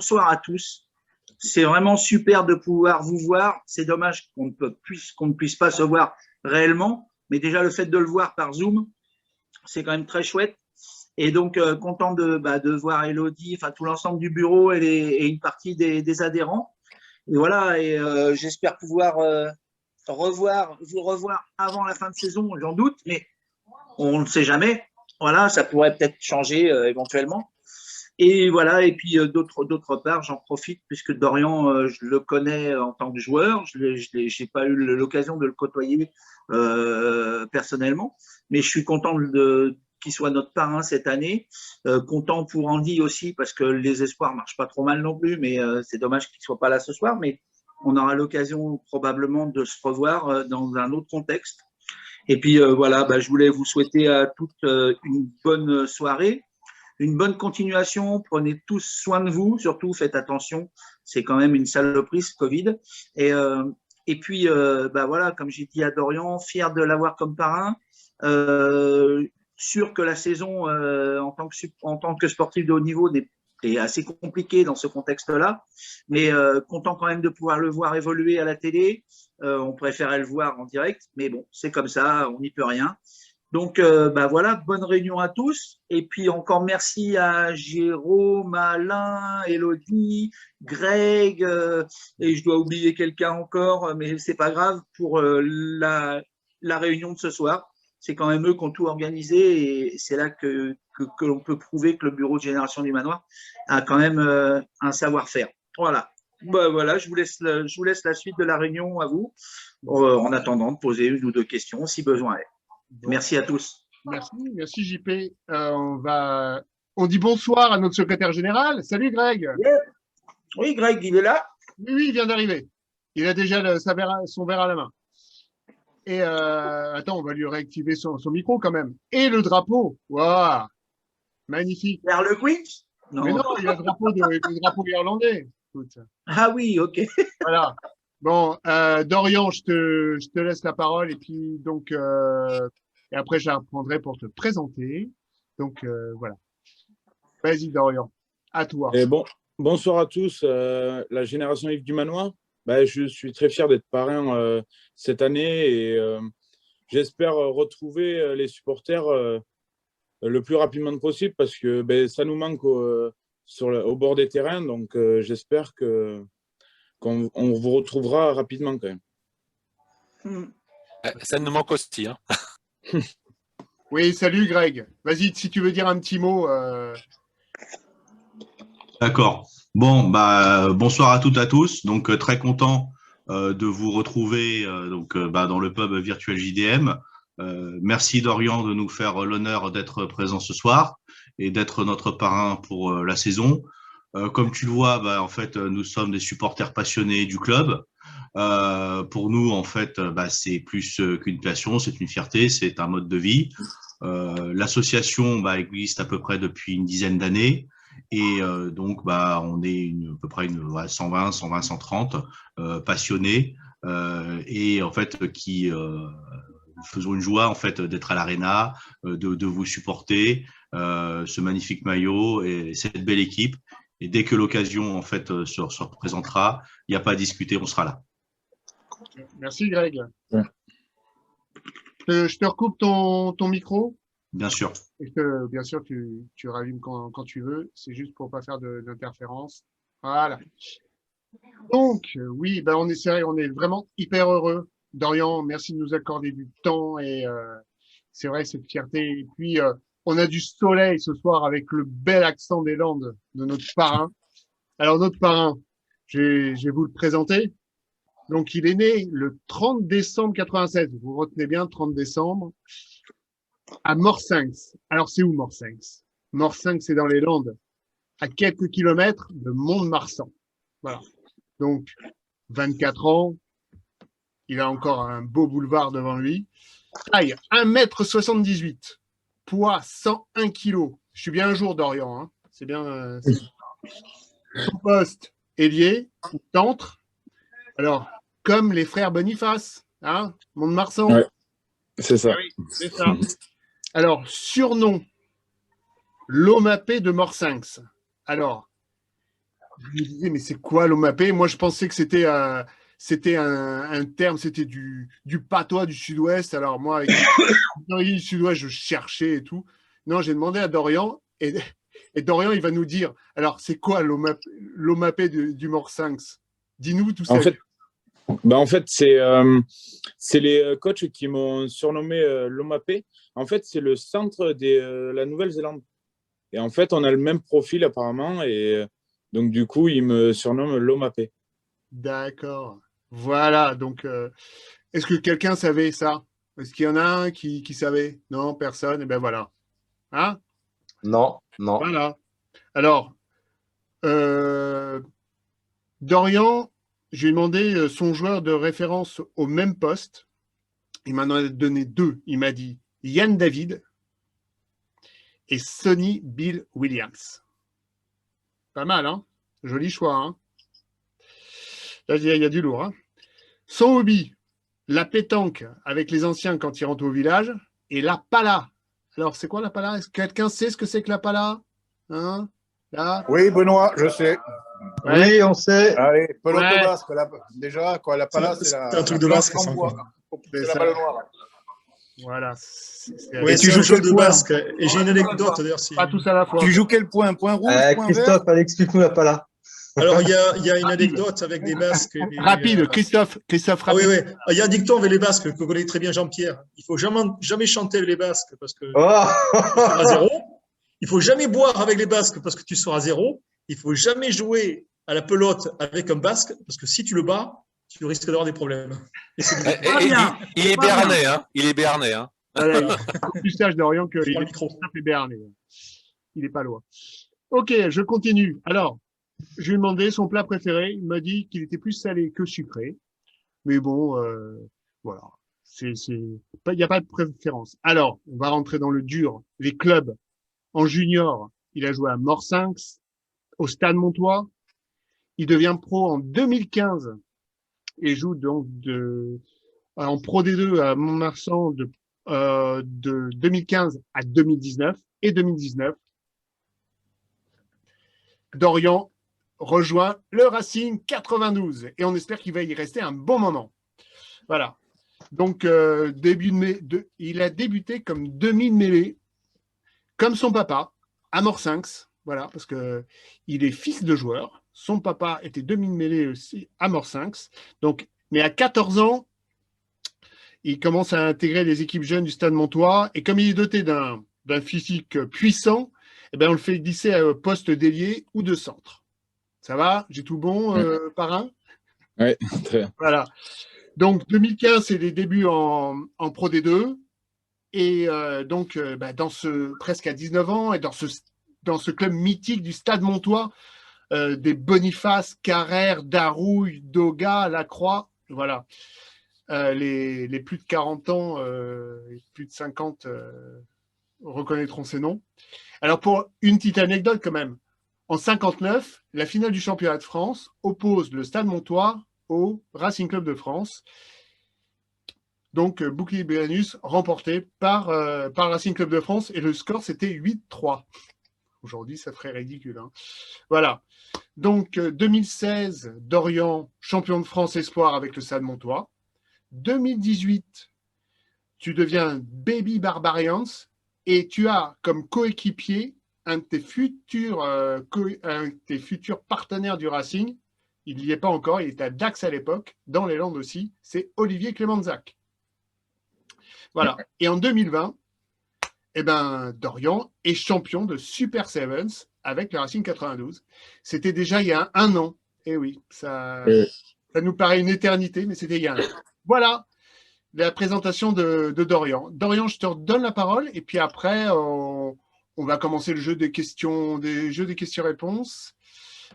bonsoir à tous. C'est vraiment super de pouvoir vous voir. C'est dommage qu'on ne puisse pas se voir réellement, mais déjà le fait de le voir par Zoom, c'est quand même très chouette. Et donc, content de voir Elodie, enfin tout l'ensemble du bureau et une partie des adhérents. Et voilà, et j'espère pouvoir vous revoir avant la fin de saison, j'en doute, mais on ne sait jamais. Voilà, ça pourrait peut-être changer éventuellement. Et voilà, et puis d'autre part, j'en profite puisque Dorian, je le connais en tant que joueur, je n'ai pas eu l'occasion de le côtoyer personnellement, mais je suis content qu'il soit notre parrain cette année. Content pour Andy aussi parce que les espoirs marchent pas trop mal non plus, mais c'est dommage qu'il soit pas là ce soir, mais on aura l'occasion probablement de se revoir dans un autre contexte. Et puis voilà, je voulais vous souhaiter à toutes une bonne soirée, une bonne continuation. Prenez tous soin de vous, surtout faites attention, c'est quand même une saloperie ce Covid. Et puis voilà, comme j'ai dit à Dorian, fier de l'avoir comme parrain. Sûr que la saison en tant que sportif de haut niveau est assez compliquée dans ce contexte-là, mais content quand même de pouvoir le voir évoluer à la télé. On préférait le voir en direct, mais bon, c'est comme ça, on n'y peut rien. Donc voilà, bonne réunion à tous. Et puis encore merci à Jérôme, Alain, Elodie, Greg, et je dois oublier quelqu'un encore, mais c'est pas grave pour la réunion de ce soir. C'est quand même eux qui ont tout organisé et c'est là que l'on peut prouver que le bureau de génération du manoir a quand même un savoir-faire. Voilà. Voilà, je vous laisse la suite de la réunion à vous, en attendant de poser une ou deux questions si besoin est. Bon. Merci à tous. Merci JP. On dit bonsoir à notre secrétaire général. Salut Greg. Yeah. Oui, Greg, il est là. Oui, il vient d'arriver. Il a déjà son verre à la main. Et attends, on va lui réactiver son micro quand même. Et le drapeau. Waouh, magnifique. Vers le Queens? Mais non, il y a le drapeau irlandais. Écoute. Ah oui, ok. Voilà. Bon, Dorian, je te laisse la parole et puis donc et après je la reprendrai pour te présenter. Donc voilà. Vas-y Dorian, à toi. Et bonsoir à tous. La génération Yves du Manoir. Je suis très fier d'être parrain cette année et j'espère retrouver les supporters le plus rapidement possible parce que ça nous manque au bord des terrains. Donc j'espère qu'on vous retrouvera rapidement quand même. Ça nous manque aussi. Hein. Oui, salut Greg. Vas-y, si tu veux dire un petit mot. D'accord. Bon, bonsoir à toutes et à tous. Donc, très content de vous retrouver dans le pub virtuel JDM. Merci Dorian de nous faire l'honneur d'être présent ce soir et d'être notre parrain pour la saison. Comme tu le vois, en fait, nous sommes des supporters passionnés du club. Pour nous, en fait, c'est plus qu'une passion, c'est une fierté, c'est un mode de vie. L'association existe à peu près depuis une dizaine d'années. Et donc, on est à peu près 120, 130 passionnés et en fait qui faisons une joie en fait d'être à l'Arena, de vous supporter, ce magnifique maillot et cette belle équipe. Et dès que l'occasion en fait se représentera, il n'y a pas à discuter, on sera là. Merci Greg. Ouais. Je te recoupe ton micro. Bien sûr. Bien sûr, tu rallumes quand tu veux. C'est juste pour pas faire d'interférence. Voilà. Donc, oui, on est vraiment hyper heureux. Dorian, merci de nous accorder du temps et c'est vrai, cette fierté. Et puis, on a du soleil ce soir avec le bel accent des Landes de notre parrain. Alors, notre parrain, je vais vous le présenter. Donc, il est né le 30 décembre 96. Vous retenez bien, 30 décembre. À Morsinx. Alors, c'est où Morsinx? Morsinx, c'est dans les Landes, à quelques kilomètres de Mont-de-Marsan. Voilà. Donc, 24 ans, il a encore un beau boulevard devant lui. Taille, 1m78. Poids, 101 kg. Je suis bien un jour, Dorian. Hein. C'est bien. Son poste, ailier ou centre. Alors, comme les frères Boniface, hein, Mont-de-Marsan. Ouais, c'est ça. Ah oui, c'est ça. Alors, surnom, l'Omapé de Morsinx. Alors, Je me disais, mais c'est quoi l'OMAP? Moi, je pensais que c'était un terme, c'était du patois du Sud-Ouest. Alors moi, avec l'origine du Sud-Ouest, je cherchais et tout. Non, j'ai demandé à Dorian et Dorian, il va nous dire, alors c'est quoi l'OMAP du Morsinx? Dis-nous tout ça. En fait, c'est les coachs qui m'ont surnommé l'OMAP. En fait, c'est le centre de la Nouvelle-Zélande. Et en fait, on a le même profil apparemment. Et donc, du coup, ils me surnomment l'OMAP. D'accord. Voilà. Donc, est-ce que quelqu'un savait ça? Est-ce qu'il y en a un qui savait? Non, personne. Et ben voilà. Hein? Non, non. Voilà. Alors, Dorian, je lui ai demandé son joueur de référence au même poste. Il m'en a donné 2. Il m'a dit Yann David et Sonny Bill Williams. Pas mal, hein? Joli choix, hein? Là, il y a du lourd, hein? Son hobby, la pétanque avec les anciens quand ils rentrent au village et la pala. Alors, c'est quoi la pala? Est-ce que quelqu'un sait ce que c'est que la pala? Hein? Là? Oui, Benoît, je sais. Ouais. Oui, on sait. Allez, pelote Ouais. basque. Déjà, quoi, la pala, c'est un truc de basque, ça, bois. encore. C'est C'est la ça. balle noire. Voilà. Et tu joues quel de basque? Et j'ai une anecdote d'ailleurs. Pas tous à la fois. Tu joues quel point? Point rouge, point vert? Christophe, allez, explique-nous la pala. Alors, il y a une anecdote avec des Basques. Rapide, Christophe, Ah oui, rapide. oui. Il y a un dicton avec les Basques que connaît très bien Jean-Pierre. Il faut jamais chanter avec les Basques parce que Oh tu seras zéro. Il faut jamais boire avec les Basques parce que tu seras zéro. Il faut jamais jouer à la pelote avec un Basque parce que si tu le bats, tu risques d'avoir des problèmes. Et c'est du- Il est béarnais, hein. Il est béarnais, hein. Voilà, il faut plus sage d'Orient que Je prends le micro. est béarnais. Il n'est pas loin. Ok, je continue. Alors, je lui ai demandé son plat préféré. Il m'a dit qu'il était plus salé que sucré. Mais bon, voilà. Il n'y a pas de préférence. Alors, on va rentrer dans le dur. Les clubs. En junior, il a joué à Morsinx, au Stade Montois. Il devient pro en 2015 et joue donc en Pro D2 à Mont-Marsan de 2015 à 2019 et 2019. Dorian rejoint le Racing 92 et on espère qu'il va y rester un bon moment. Voilà. Donc, il a débuté comme demi-mêlée, comme son papa, à Morsinx. Voilà, parce que il est fils de joueur. Son papa était demi-mêlée aussi à Morsinx. Donc, mais à 14 ans, il commence à intégrer les équipes jeunes du Stade Montois. Et comme il est doté d'un physique puissant, eh ben, on le fait glisser à poste d'ailier ou de centre. Ça va? J'ai tout bon, parrain? Oui, très bien. Voilà. Donc, 2015, c'est les débuts en Pro D2. Et donc, presque à 19 ans, et dans ce club mythique du Stade Montois, des Boniface, Carrère, Darouille, Doga, Lacroix, voilà. Les plus de 40 ans, plus de 50 reconnaîtront ces noms. Alors, pour une petite anecdote quand même, en 59, la finale du championnat de France oppose le Stade Montois au Racing Club de France. Donc, bouclier Brennus remporté par Racing Club de France et le score, c'était 8-3. Aujourd'hui, ça ferait ridicule. Hein. Voilà. Donc, 2016, Dorian, champion de France espoir avec le Stade Montois. 2018, tu deviens Baby Barbarians et tu as comme coéquipier un de tes futurs partenaires du Racing. Il n'y est pas encore, il était à Dax à l'époque, dans les Landes aussi. C'est Olivier Clémenzac. Voilà. Et en 2020, Dorian est champion de Super Sevens avec le Racing 92. C'était déjà il y a un an. Et oui, ça nous paraît une éternité, mais c'était il y a un an. Voilà la présentation de Dorian. Dorian, je te redonne la parole et puis après, on va commencer le jeu des questions-réponses.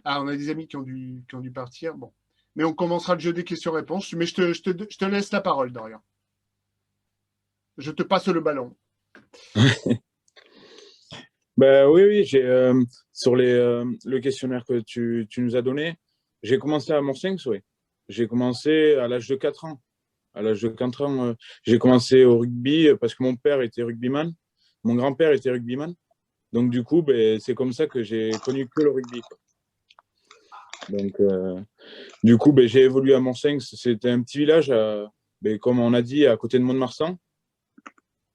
Ah, on a des amis qui ont dû partir. Bon, mais on commencera le jeu des questions-réponses. Mais je te laisse la parole, Dorian. Je te passe le ballon. Oui, sur le questionnaire que tu nous as donné, j'ai commencé à Morsinx, oui. J'ai commencé à l'âge de 4 ans. À l'âge de 4 ans, j'ai commencé au rugby parce que mon père était rugbyman, mon grand-père était rugbyman. Donc, du coup, c'est comme ça que j'ai connu que le rugby. Donc, du coup, j'ai évolué à Montsengs. C'était un petit village, comme on a dit, à côté de Mont-de-Marsan.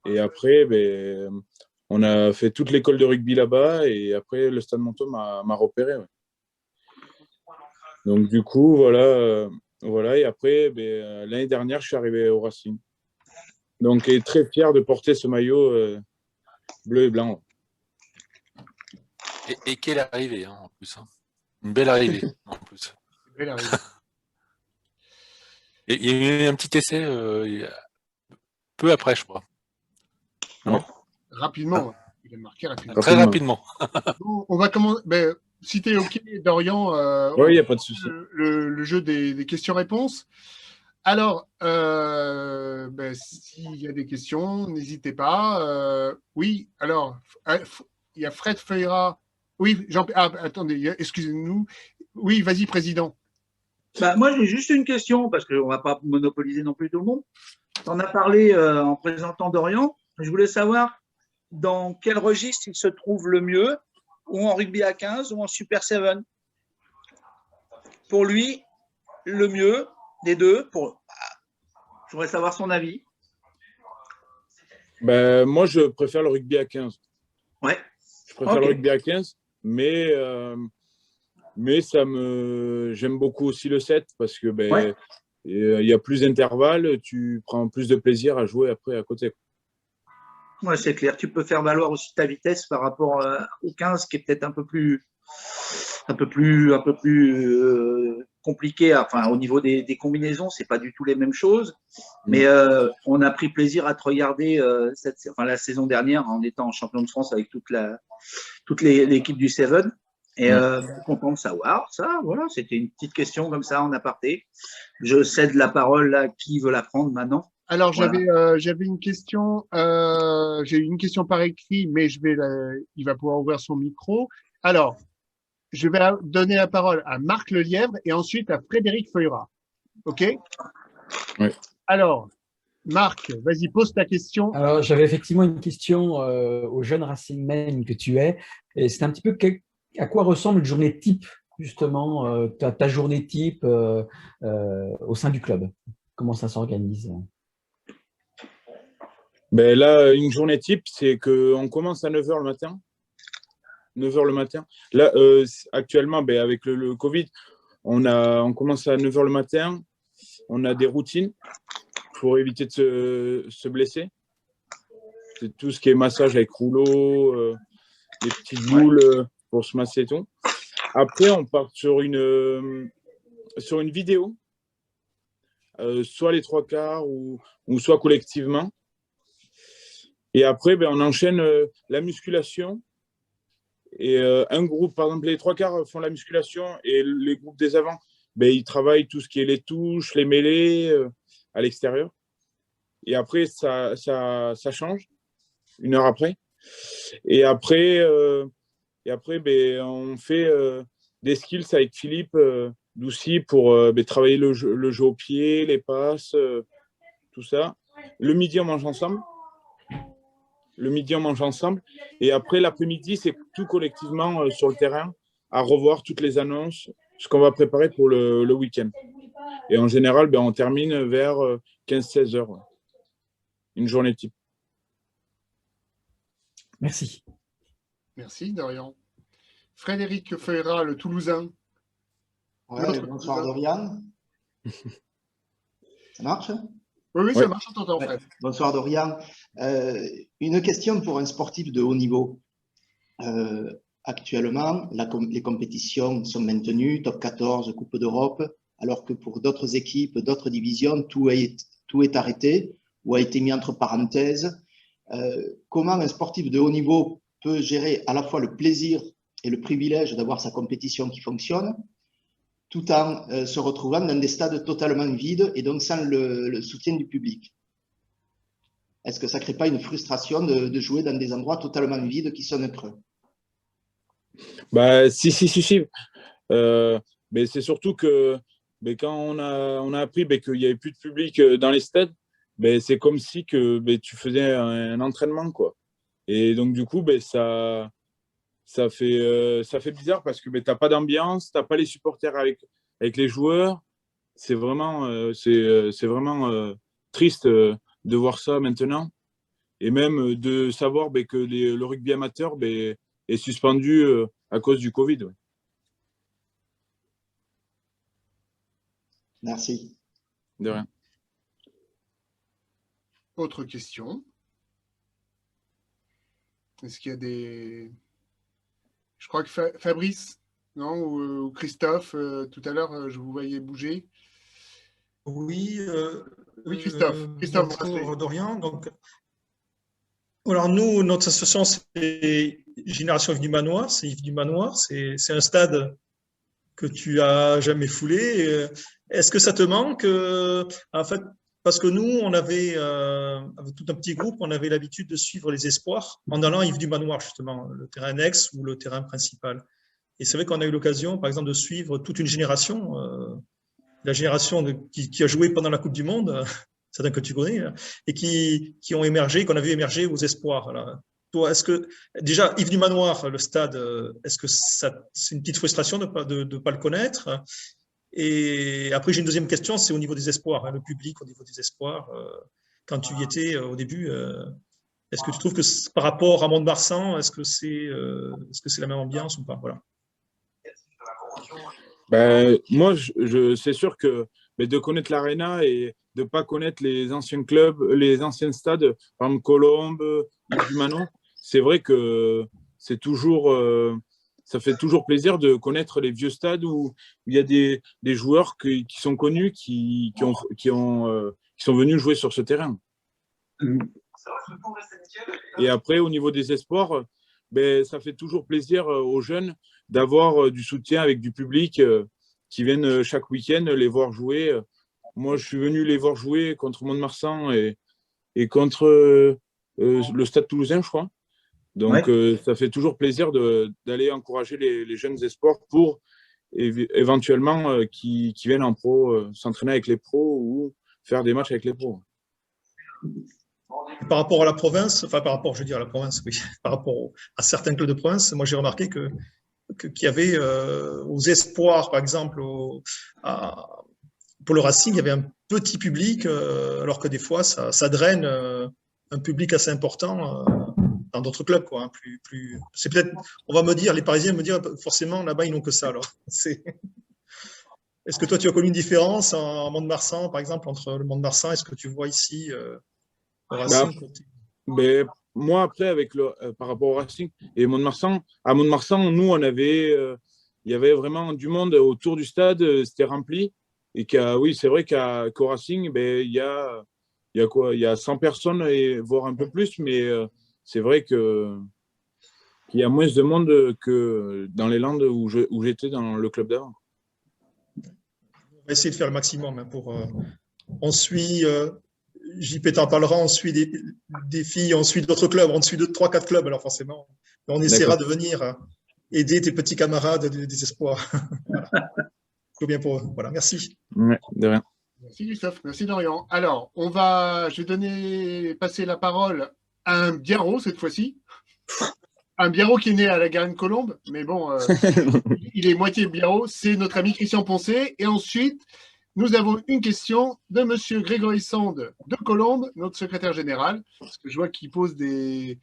Et après, on a fait toute l'école de rugby là-bas. Et après, le Stade Montaut m'a repéré. Ouais. Donc, du coup, voilà. Et après, l'année dernière, je suis arrivé au Racing. Donc, et très fier de porter ce maillot bleu et blanc. Et quelle arrivée, hein, en plus. Hein. Une belle arrivée, en plus. Belle arrivée. Et il y a eu un petit essai peu après, je crois. Non? Rapidement. Il a marqué rapidement. Très rapidement. Bon, on va commencer. Si tu es OK, Dorian, Oui, il n'y a pas de souci. Le jeu des questions-réponses. Alors, s'il y a des questions, n'hésitez pas. Oui, alors, il y a Fred Feuillera. Oui, attendez, excusez-nous. Oui, vas-y, président. Moi, j'ai juste une question, parce qu'on ne va pas monopoliser non plus tout le monde. Tu en as parlé en présentant Dorian. Je voulais savoir dans quel registre il se trouve le mieux, ou en rugby à 15 ou en Super 7. Pour lui, le mieux des deux, je voudrais savoir son avis. Moi, je préfère le rugby à 15. Ouais. Je préfère le rugby à 15, mais j'aime beaucoup aussi le 7 parce que y a plus d'intervalles, tu prends plus de plaisir à jouer après à côté. Ouais, c'est clair. Tu peux faire valoir aussi ta vitesse par rapport au 15, qui est peut-être un peu plus compliqué. Enfin, au niveau des combinaisons, c'est pas du tout les mêmes choses. Mais on a pris plaisir à te regarder la saison dernière en étant champion de France avec toute l'équipe du Seven. Et content de savoir ça. Voilà, c'était une petite question comme ça en aparté. Je cède la parole à qui veut la prendre maintenant. Alors, j'avais une question. J'ai eu une question par écrit, mais il va pouvoir ouvrir son micro. Alors, je vais donner la parole à Marc Lelièvre et ensuite à Frédéric Feuillera. OK? Oui. Alors, Marc, vas-y, pose ta question. Alors, j'avais effectivement une question au jeune Racingman que tu es. Et c'est un petit peu à quoi ressemble une journée type, justement, ta journée type au sein du club? Comment ça s'organise? Là, une journée type, c'est qu'on commence à 9h le matin. 9h le matin. Là, actuellement, avec le Covid, on commence à 9h le matin. On a des routines pour éviter de se blesser. C'est tout ce qui est massage avec rouleau, des petites boules pour se masser et tout. Après, on part sur une vidéo, soit les 3/4 ou soit collectivement. Et après, on enchaîne la musculation. Et un groupe, par exemple, les 3/4 font la musculation et les groupes des avants, ils travaillent tout ce qui est les touches, les mêlées à l'extérieur. Et après, ça change, 1 heure après. Et après, on fait des skills avec Philippe Doucy pour travailler le jeu au pied, les passes, tout ça. Le midi, on mange ensemble. Et après, l'après-midi, c'est tout collectivement sur le terrain à revoir toutes les annonces, ce qu'on va préparer pour le week-end. Et en général, on termine vers 15-16 heures. Ouais. Une journée type. Merci. Merci, Dorian. Frédéric Feuillera, le Toulousain. Ouais, bonsoir, Dorian. Ça marche? Oui, ça marche, on t'entend. Ouais. Bonsoir, Dorian. Une question pour un sportif de haut niveau. Actuellement, les compétitions sont maintenues, top 14, Coupe d'Europe, alors que pour d'autres équipes, d'autres divisions, tout est arrêté ou a été mis entre parenthèses. Comment un sportif de haut niveau peut gérer à la fois le plaisir et le privilège d'avoir sa compétition qui fonctionne, tout en se retrouvant dans des stades totalement vides et donc sans le soutien du public? Est-ce que ça ne crée pas une frustration de jouer dans des endroits totalement vides qui sonnent creux? Si. C'est surtout que quand on a appris qu'il n'y avait plus de public dans les stades, c'est comme si que tu faisais un entraînement, quoi. Et donc, du coup, ça ça fait bizarre parce que tu n'as pas d'ambiance, tu n'as pas les supporters avec les joueurs. C'est vraiment, triste de voir ça maintenant. Et même de savoir que le rugby amateur est suspendu à cause du Covid. Ouais. Merci. De rien. Autre question. Est-ce qu'il y a des... Je crois que Fabrice, non, ou Christophe, tout à l'heure, je vous voyais bouger. Oui, Oui, Christophe. Christophe bonjour Dorian. Donc, alors nous, notre association, c'est Génération Yves du Manoir. C'est Yves du Manoir. C'est un stade que tu as jamais foulé. Est-ce que ça te manque en fait, parce que nous, on avait, avec tout un petit groupe, on avait l'habitude de suivre les espoirs en allant à Yves du Manoir, justement, le terrain annexe ou le terrain principal. Et c'est vrai qu'on a eu l'occasion, par exemple, de suivre toute une génération, la génération qui a joué pendant la Coupe du Monde, certains que tu connais, et qui ont émergé, qu'on a vu émerger aux espoirs. Là. Toi, est-ce que, déjà, Yves du Manoir, le stade, est-ce que c'est une petite frustration de ne pas le connaître? Et après, j'ai une deuxième question, c'est au niveau des espoirs, le public au niveau des espoirs. Quand tu y étais au début, est-ce que tu trouves que par rapport à Mont-de-Marsan, est-ce que c'est la même ambiance ou pas? Voilà. Moi, c'est sûr que de connaître l'Arena et de ne pas connaître les anciens clubs, les anciens stades, par exemple Colombes, Yves du Manoir, c'est vrai que c'est toujours... ça fait toujours plaisir de connaître les vieux stades où il y a des joueurs qui sont connus, qui sont venus jouer sur ce terrain. Et après, au niveau des espoirs, ça fait toujours plaisir aux jeunes d'avoir du soutien avec du public qui viennent chaque week-end les voir jouer. Moi, je suis venu les voir jouer contre Mont-de-Marsan et contre le Stade Toulousain, je crois. Donc, ça fait toujours plaisir d'aller encourager les jeunes espoirs pour éventuellement qui viennent en pro, s'entraîner avec les pros ou faire des matchs avec les pros. Par rapport à la province, enfin par rapport, je veux dire à la province, oui, par rapport à certains clubs de province, moi j'ai remarqué qu'il y avait aux espoirs, par exemple, pour le Racing, il y avait un petit public, alors que des fois ça draine un public assez important. Dans d'autres clubs, quoi. Hein, c'est peut-être, on va me dire, les Parisiens me dire, forcément, là-bas, ils n'ont que ça. Alors, est-ce que toi, tu as connu une différence en Mont-de-Marsan, par exemple, entre le Mont-de-Marsan, est-ce que tu vois ici au Racing? Moi, après, par rapport au Racing et Mont-de-Marsan, à Mont-de-Marsan, nous, il y avait vraiment du monde autour du stade, c'était rempli. Et oui, c'est vrai qu'au Racing, il y a 100 personnes, voire un peu plus, mais c'est vrai qu'il y a moins de monde que dans les Landes où j'étais dans le club d'avant. On va essayer de faire le maximum. Hein, on suit, JP t'en parlera, on suit des filles, on suit d'autres clubs, on suit 3-4 clubs, alors forcément. On essaiera de venir aider tes petits camarades des espoirs. Voilà. Tout bien pour eux. Voilà, merci. Ouais, de rien. Merci Christophe, merci Dorian. Alors, je vais passer la parole à un Biarro cette fois-ci. Un Biarro qui est né à la Garenne-Colombe, mais bon, il est moitié Biarro, c'est notre ami Christian Poncet. Et ensuite, nous avons une question de monsieur Grégory Sand de Colombe, notre secrétaire général, parce que je vois qu'il pose des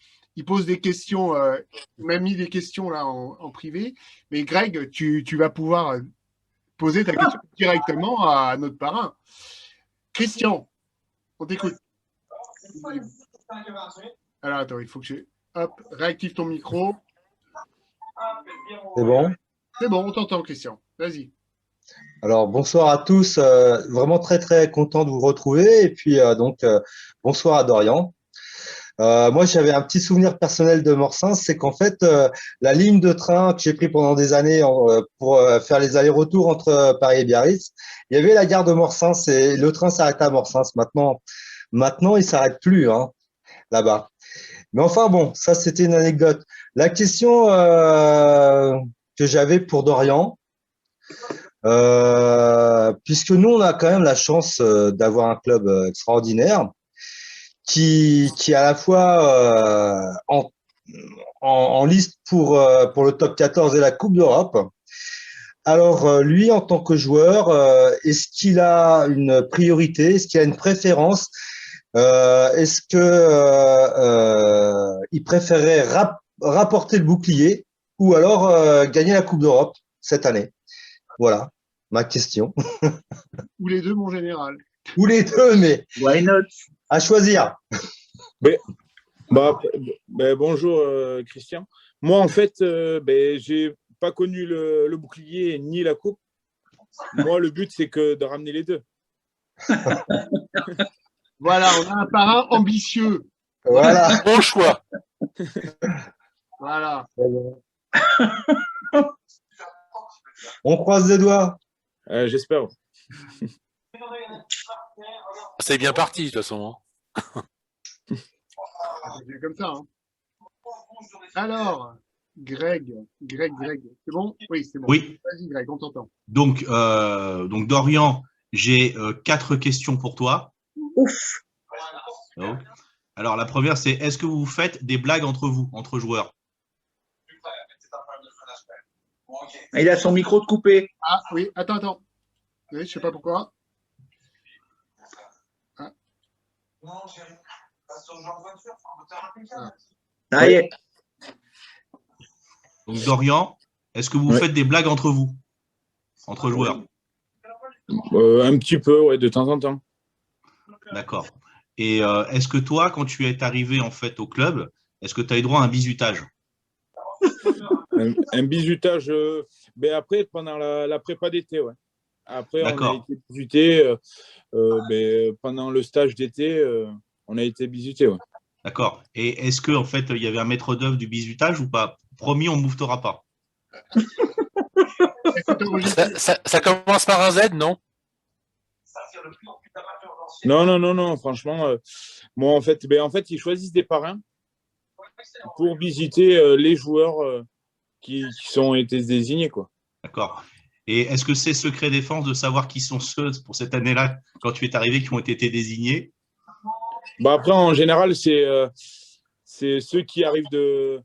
questions, il m'a mis des questions là en privé. Mais Greg, tu vas pouvoir poser ta question directement à notre parrain. Christian, on t'écoute. Alors, attends, il faut que réactive ton micro. C'est bon? C'est bon, on t'entend, Christian. Vas-y. Alors, bonsoir à tous. Vraiment très, très content de vous retrouver. Et puis, bonsoir à Dorian. Moi, j'avais un petit souvenir personnel de Morsins, c'est qu'en fait, la ligne de train que j'ai pris pendant des années pour faire les allers-retours entre Paris et Biarritz, il y avait la gare de Morsins et le train s'arrêtait à Morsins. Maintenant, il s'arrête plus là-bas. Mais enfin, bon, ça, c'était une anecdote. La question que j'avais pour Dorian, puisque nous, on a quand même la chance d'avoir un club extraordinaire qui à la fois en liste pour le top 14 et la Coupe d'Europe. Alors, lui, en tant que joueur, est-ce qu'il a une priorité? Est-ce qu'il a une préférence? Est-ce que il préférerait rapporter le bouclier ou alors gagner la Coupe d'Europe cette année? Voilà ma question. Ou les deux, mon général. Ou les deux, mais Why not? à choisir. Bonjour Christian. Moi en fait, j'ai pas connu le bouclier ni la coupe. Moi le but c'est que de ramener les deux. Voilà, on a un parrain ambitieux. Voilà. Bon choix. Voilà. On croise les doigts. J'espère. C'est bien parti de toute façon. C'est bien comme ça. Hein. Alors, Greg. C'est bon? Oui, c'est bon. Oui. Vas-y, Greg, on t'entend. Donc Dorian, j'ai 4 questions pour toi. Ouf. Donc, alors, la première, c'est est-ce que vous faites des blagues entre vous, entre joueurs? Il a son micro de coupé. Ah oui, attends. Oui, je sais pas pourquoi. Ah. Ça y est. Donc, Dorian, est-ce que vous faites des blagues entre vous, entre joueurs? Un petit peu, ouais, de temps en temps. D'accord. Et est-ce que toi, quand tu es arrivé en fait au club, est-ce que tu as eu droit à un bizutage? Un bizutage, après, pendant la prépa d'été, ouais. Après, on a été bisuté pendant le stage d'été, on a été bisuté, ouais. D'accord. Et est-ce que en fait, il y avait un maître d'œuvre du bizutage ou pas? Promis, on ne mouffetera pas. Ça commence par un Z, non? Non, franchement, moi, en fait, ils choisissent des parrains pour visiter les joueurs qui ont été désignés, quoi. D'accord. Et est-ce que c'est secret défense de savoir qui sont ceux pour cette année-là, quand tu es arrivé, qui ont été désignés? Après, en général, c'est ceux qui arrivent de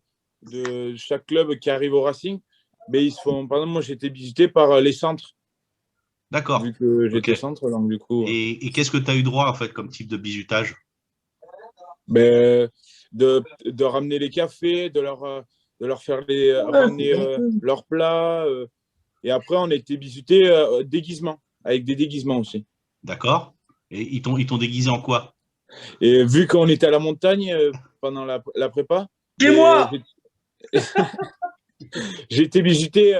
chaque club qui arrive au Racing. Mais ils se font, par exemple, moi, j'ai été visité par les centres. D'accord. Vu que j'étais centre, donc du coup. Et qu'est-ce que tu as eu droit, en fait, comme type de bizutage? De ramener les cafés, de leur faire ramener leurs plats. Et après, on a été bisuté déguisement, avec des déguisements aussi. D'accord. Et ils t'ont déguisé en quoi? Et vu qu'on était à la montagne pendant la prépa, moi j'ai été bisuté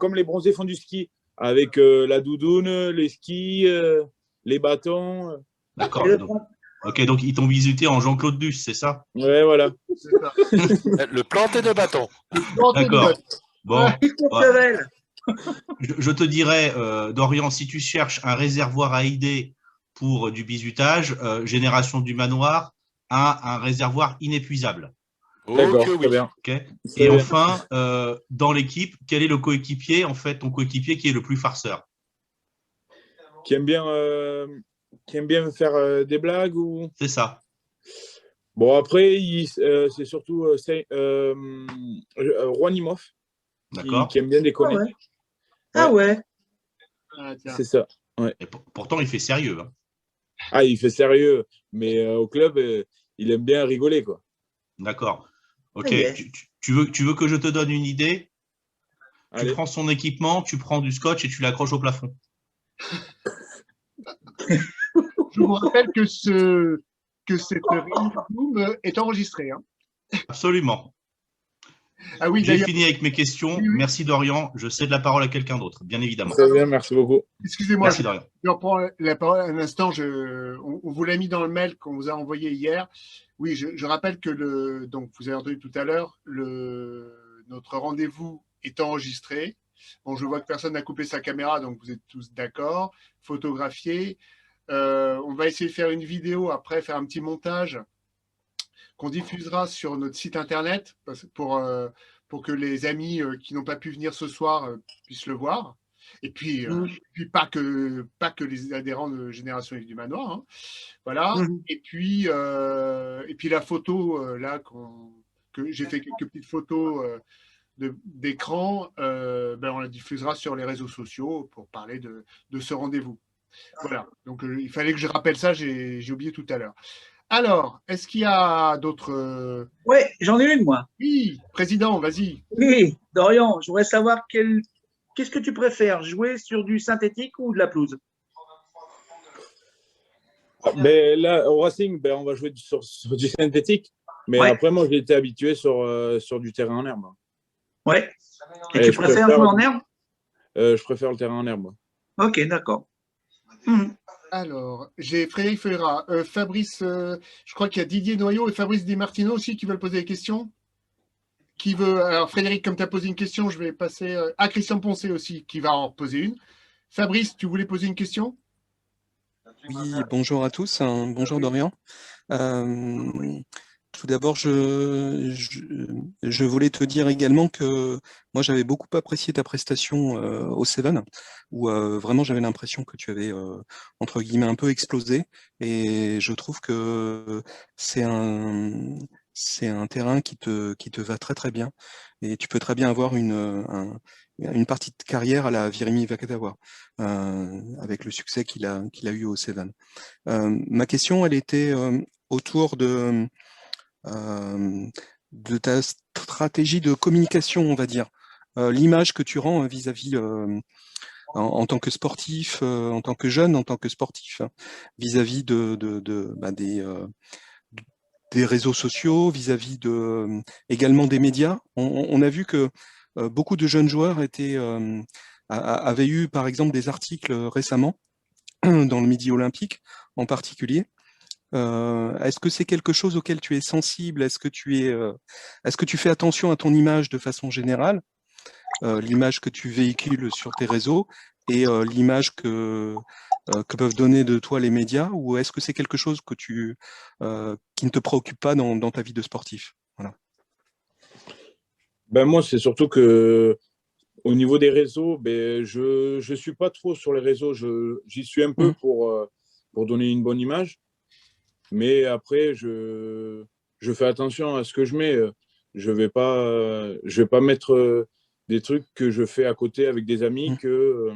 comme les bronzés font du ski, avec la doudoune, les skis, les bâtons. D'accord. Ok, donc ils t'ont visité en Jean-Claude Duss, c'est ça? Ouais, voilà. Le planté de bâton. D'accord. Bon. Ouais. Je te dirais, Dorian, si tu cherches un réservoir à idées pour du bizutage, Génération du Manoir a un réservoir inépuisable. D'accord, très bien. Okay. Et enfin, dans l'équipe, quel est le coéquipier, en fait, ton coéquipier qui est le plus farceur? Qui aime bien faire des blagues ou... C'est ça. Bon, après, c'est surtout Rouanimov qui aime bien déconner. Ah ouais. C'est ça. Ouais. Et pourtant, il fait sérieux. Hein. Ah, il fait sérieux, mais au club, il aime bien rigoler, quoi. D'accord. Ok. Tu veux que je te donne une idée? Tu prends son équipement, tu prends du scotch et tu l'accroches au plafond. Je vous rappelle que cette réunion est enregistrée. Hein. Absolument. Ah oui, j'ai fini avec mes questions. Oui. Merci Dorian. Je cède la parole à quelqu'un d'autre, bien évidemment. Très bien, merci beaucoup. Excusez-moi, merci Dorian. Je reprends la parole un instant. On vous l'a mis dans le mail qu'on vous a envoyé hier. Oui, je rappelle que donc vous avez entendu tout à l'heure, notre rendez-vous est enregistré. Bon, je vois que personne n'a coupé sa caméra, donc vous êtes tous d'accord. Photographié. On va essayer de faire une vidéo après, faire un petit montage qu'on diffusera sur notre site internet pour que les amis qui n'ont pas pu venir ce soir puissent le voir. Et puis, pas que les adhérents de Génération Yves du Manoir. Hein. Voilà. Et puis la photo là que que j'ai fait quelques petites photos d'écran, on la diffusera sur les réseaux sociaux pour parler de ce rendez-vous. Voilà, donc il fallait que je rappelle ça, j'ai oublié tout à l'heure. Alors, est-ce qu'il y a d'autres… Oui, j'en ai une, moi. Oui, président, vas-y. Oui, Dorian, je voudrais savoir qu'est-ce que tu préfères, jouer sur du synthétique ou de la pelouse? Ben, là, au Racing, ben, on va jouer sur du synthétique. Mais Ouais. après, moi, j'ai été habitué sur du terrain en herbe. Ouais. Et Et tu je préfères préfère- jouer en herbe? Je préfère le terrain en herbe. Ok, d'accord. Mhm. Alors, j'ai Frédéric Feuillera, Fabrice, je crois qu'il y a Didier Noyau et Fabrice Di Martino aussi qui veulent poser des questions. Qui veut… Alors, Frédéric, comme tu as posé une question, je vais passer à Christian Poncet aussi, qui va en poser une. Fabrice, tu voulais poser une question? Oui, bonjour à tous, bonjour Dorian. Tout d'abord, je voulais te dire également que moi j'avais beaucoup apprécié ta prestation au Seven, où vraiment j'avais l'impression que tu avais entre guillemets un peu explosé, et je trouve que c'est un terrain qui te va très très bien, et tu peux très bien avoir une partie de carrière à la Virimi Vakatawa, avec le succès qu'il a eu au Seven. Ma question, elle était autour de ta stratégie de communication, on va dire, l'image que tu rends vis-à-vis en tant que sportif, en tant que jeune, en tant que sportif, hein, vis-à-vis des réseaux sociaux, vis-à-vis également des médias. On a vu que beaucoup de jeunes joueurs avaient eu, par exemple, des articles récemment dans le Midi Olympique en particulier. Est-ce que c'est quelque chose auquel tu es sensible? Est-ce que tu fais attention à ton image de façon générale, l'image que tu véhicules sur tes réseaux et l'image que peuvent donner de toi les médias, ou est-ce que c'est quelque chose qui ne te préoccupe pas dans ta vie de sportif? Voilà. Ben, moi, c'est surtout que au niveau des réseaux, ben, je ne suis pas trop sur les réseaux. J'y suis un peu pour donner une bonne image. Mais après, je fais attention à ce que je mets. Je vais pas mettre des trucs que je fais à côté avec des amis qu'il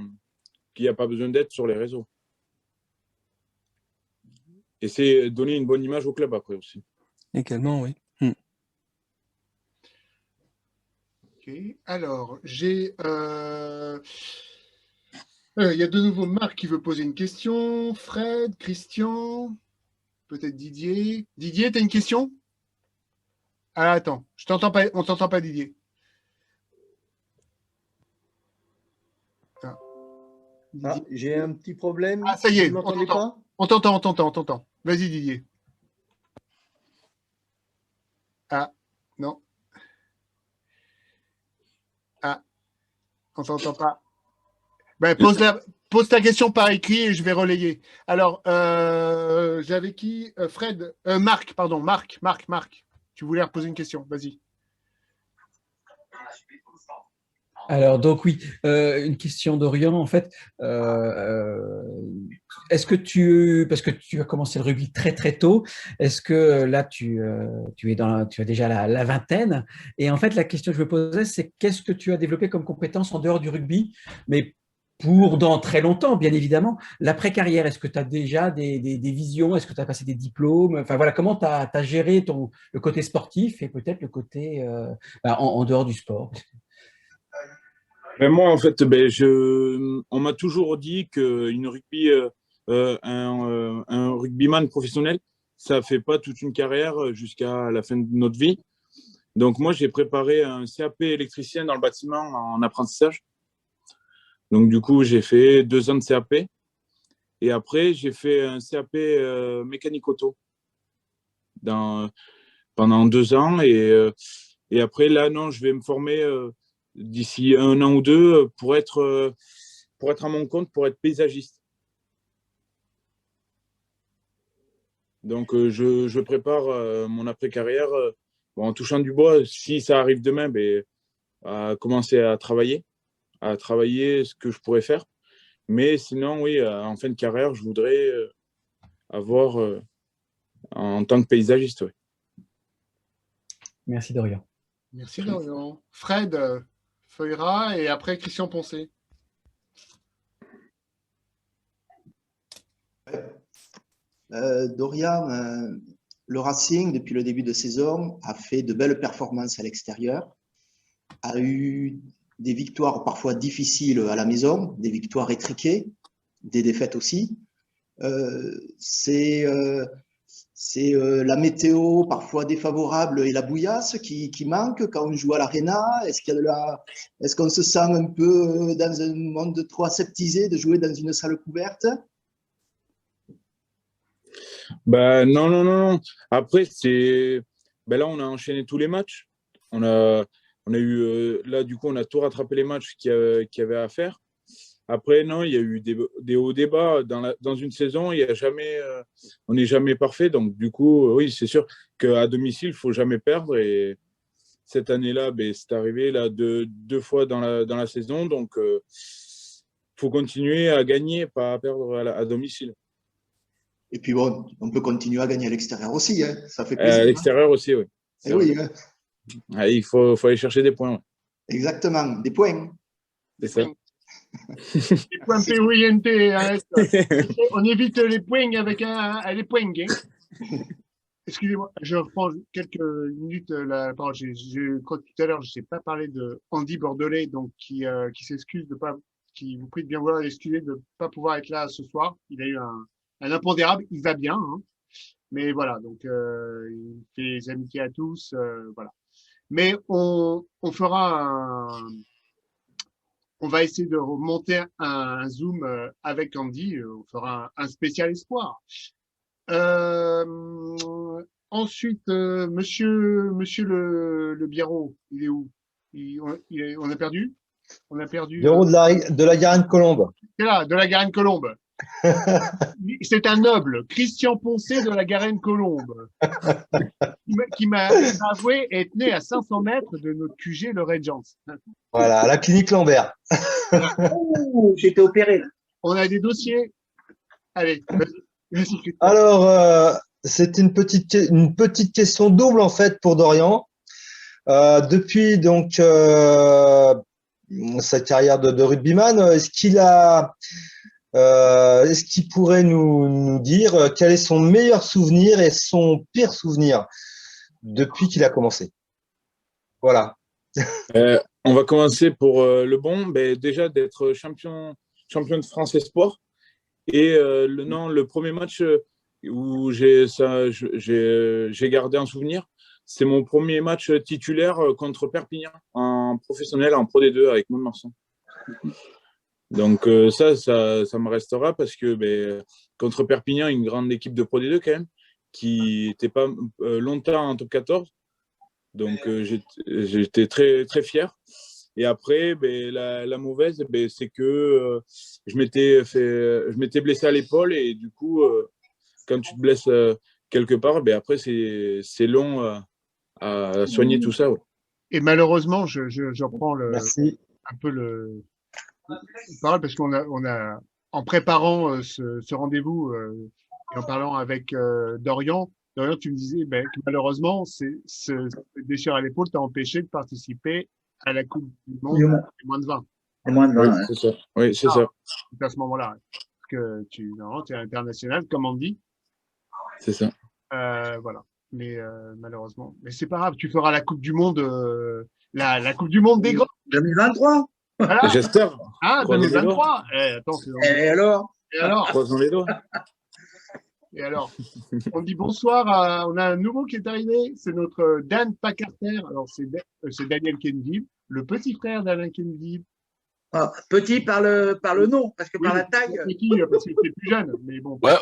n'y a pas besoin d'être sur les réseaux. Et c'est donner une bonne image au club après aussi. Également, oui. Ok. Alors, il y a de nouveau Marc qui veut poser une question. Fred, Christian, peut-être Didier. Didier, tu as une question? Ah, attends, je t'entends pas, on t'entend pas, Didier. Ah, j'ai un petit problème. Ah, ça y est, vous m'entendez pas? on t'entend. Vas-y, Didier. Ah, non. Ah, on t'entend pas. Ben, pose ta question par écrit et je vais relayer. Alors, j'avais qui? Fred, Marc, pardon, Marc. Tu voulais reposer une question, vas-y. Alors, donc oui, une question d'Orient, en fait. Est-ce que parce que tu as commencé le rugby très très tôt, est-ce que là tu as déjà la vingtaine? Et en fait, la question que je me posais, c'est qu'est-ce que tu as développé comme compétence en dehors du rugby, mais pour dans très longtemps, bien évidemment. L'après-carrière, est-ce que tu as déjà des visions? Est-ce que tu as passé des diplômes? Enfin voilà, comment tu as géré le côté sportif et peut-être le côté en dehors du sport? Mais moi, en fait, on m'a toujours dit un rugbyman professionnel, ça ne fait pas toute une carrière jusqu'à la fin de notre vie. Donc, moi, j'ai préparé un CAP électricien dans le bâtiment en apprentissage. Donc, du coup, j'ai fait 2 ans de CAP. Et après, j'ai fait un CAP mécanique auto pendant 2 ans. Et après, là, non, je vais me former d'ici 1 an ou 2 pour être à mon compte, pour être paysagiste. Donc, je prépare mon après-carrière en touchant du bois. Si ça arrive demain, à commencer à travailler ce que je pourrais faire. Mais sinon, oui, en fin de carrière, je voudrais avoir en tant que paysagiste. Oui. Merci Dorian. Merci Dorian. Fred Feuillera et après Christian Poncet. Dorian, le Racing, depuis le début de saison, a fait de belles performances à l'extérieur, a eu des victoires parfois difficiles à la maison, des victoires étriquées, des défaites aussi. C'est la météo parfois défavorable et la bouillasse qui manque quand on joue à l'Arena. Est-ce qu'on se sent un peu dans un monde trop aseptisé de jouer dans une salle couverte? Bah, non, non, non, non. Après, là, on a enchaîné tous les matchs. On a eu, là, du coup, on a tout rattrapé les matchs qu'il y avait à faire. Après, non, il y a eu des hauts débats. Dans une saison, il y a jamais, on n'est jamais parfait. Donc, du coup, oui, c'est sûr qu'à domicile, il ne faut jamais perdre. Et cette année-là, c'est arrivé là, deux fois dans la saison. Donc, il faut continuer à gagner, pas à perdre à domicile. Et puis bon, on peut continuer à gagner à l'extérieur aussi, hein. Ça fait plaisir. À l'extérieur aussi, oui. Et oui, hein. Il faut aller chercher des points. Ouais. Exactement, des points. C'est ça. Les points POINT, hein. On évite les points avec les points. Hein. Excusez-moi, je reprends quelques minutes la parole. Je crois que tout à l'heure, je ne sais pas parler de Andy Bordelais, donc qui s'excuse de pas, qui vous prie de bien vouloir excuser de ne pas pouvoir être là ce soir. Il a eu un impondérable, il va bien, hein. Mais voilà, donc il fait les amitiés à tous, voilà. Mais on va essayer de remonter un Zoom avec Andy, on fera un spécial espoir. Ensuite, monsieur le Biérot, il est où? On a perdu? On a perdu. Biérot de la Garenne-Colombe. C'est là, de la Garenne-Colombe. C'est un noble, Christian Poncet de la Garenne-Colombe, qui m'a avoué être né à 500 mètres de notre QG, le Regents. Voilà, à la clinique Lambert. Oh, j'ai été opéré là. On a des dossiers. Allez, vas-y. Alors, c'est une petite question double en fait pour Dorian. Depuis donc sa carrière de rugbyman, est-ce qu'il pourrait nous dire quel est son meilleur souvenir et son pire souvenir depuis qu'il a commencé? Voilà. On va commencer pour le bon. Déjà d'être champion de France Espoir. Et le premier match où j'ai gardé un souvenir, c'est mon premier match titulaire contre Perpignan en professionnel, en Pro D2 avec Mont-de-Marsan. Donc ça me restera parce que contre Perpignan, une grande équipe de Pro D2 quand même, qui n'était pas longtemps en top 14. Donc j'étais très, très fier. Et après, la mauvaise, c'est que je m'étais blessé à l'épaule et du coup, quand tu te blesses quelque part, après c'est long à soigner tout ça. Ouais. Et malheureusement, je reprends un peu le parole parce qu'on a en préparant ce rendez-vous et en parlant avec Dorian, tu me disais que malheureusement, ce déchirure à l'épaule t'a empêché de participer à la Coupe du Monde des moins de 20. Des moins de 20, oui, c'est ça. Oui, c'est ça. À ce moment-là, parce que tu es international, comme on dit. C'est ça. Voilà. Mais malheureusement. Mais c'est pas grave, tu feras la Coupe du Monde, la Coupe du Monde des grands. 2023. Voilà. J'espère. Ah, 2023. Attends, Et alors? Croisons les doigts. Et alors, on dit bonsoir on a un nouveau qui est arrivé, c'est notre Dan Pacarter. Alors, c'est Daniel Kennedy, le petit frère d'Alain Kennedy. Ah, petit par le nom, parce que par la taille. Petit, parce qu'il était plus jeune, mais bon. Ouais,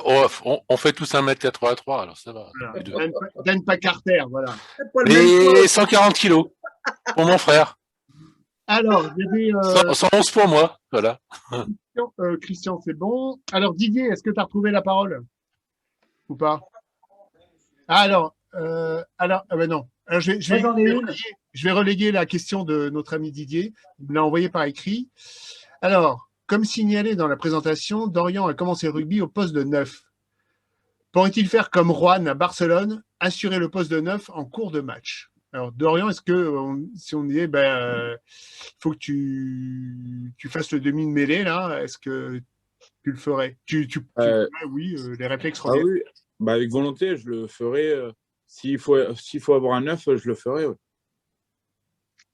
on fait tous 1m83, alors ça va. Voilà. Dan Pacarter, voilà. Et 140 kilos pour mon frère. Alors, il y avait 111 pour moi, voilà. Christian, c'est bon. Alors, Didier, est-ce que tu as retrouvé la parole? Ou pas? Alors, non. Alors, je vais reléguer la question de notre ami Didier. Il me l'a envoyé par écrit. Alors, comme signalé dans la présentation, Dorian a commencé le rugby au poste de 9. Pourrait-il faire comme Juan à Barcelone, assurer le poste de 9 en cours de match? Alors, Dorian, est-ce que si on disait, faut que tu fasses le demi de mêlée, là, est-ce que tu le ferais? Ouais, oui, les réflexes reviennent. Oui, bah, avec volonté, je le ferai. S'il faut avoir un 9, je le ferai. Ouais.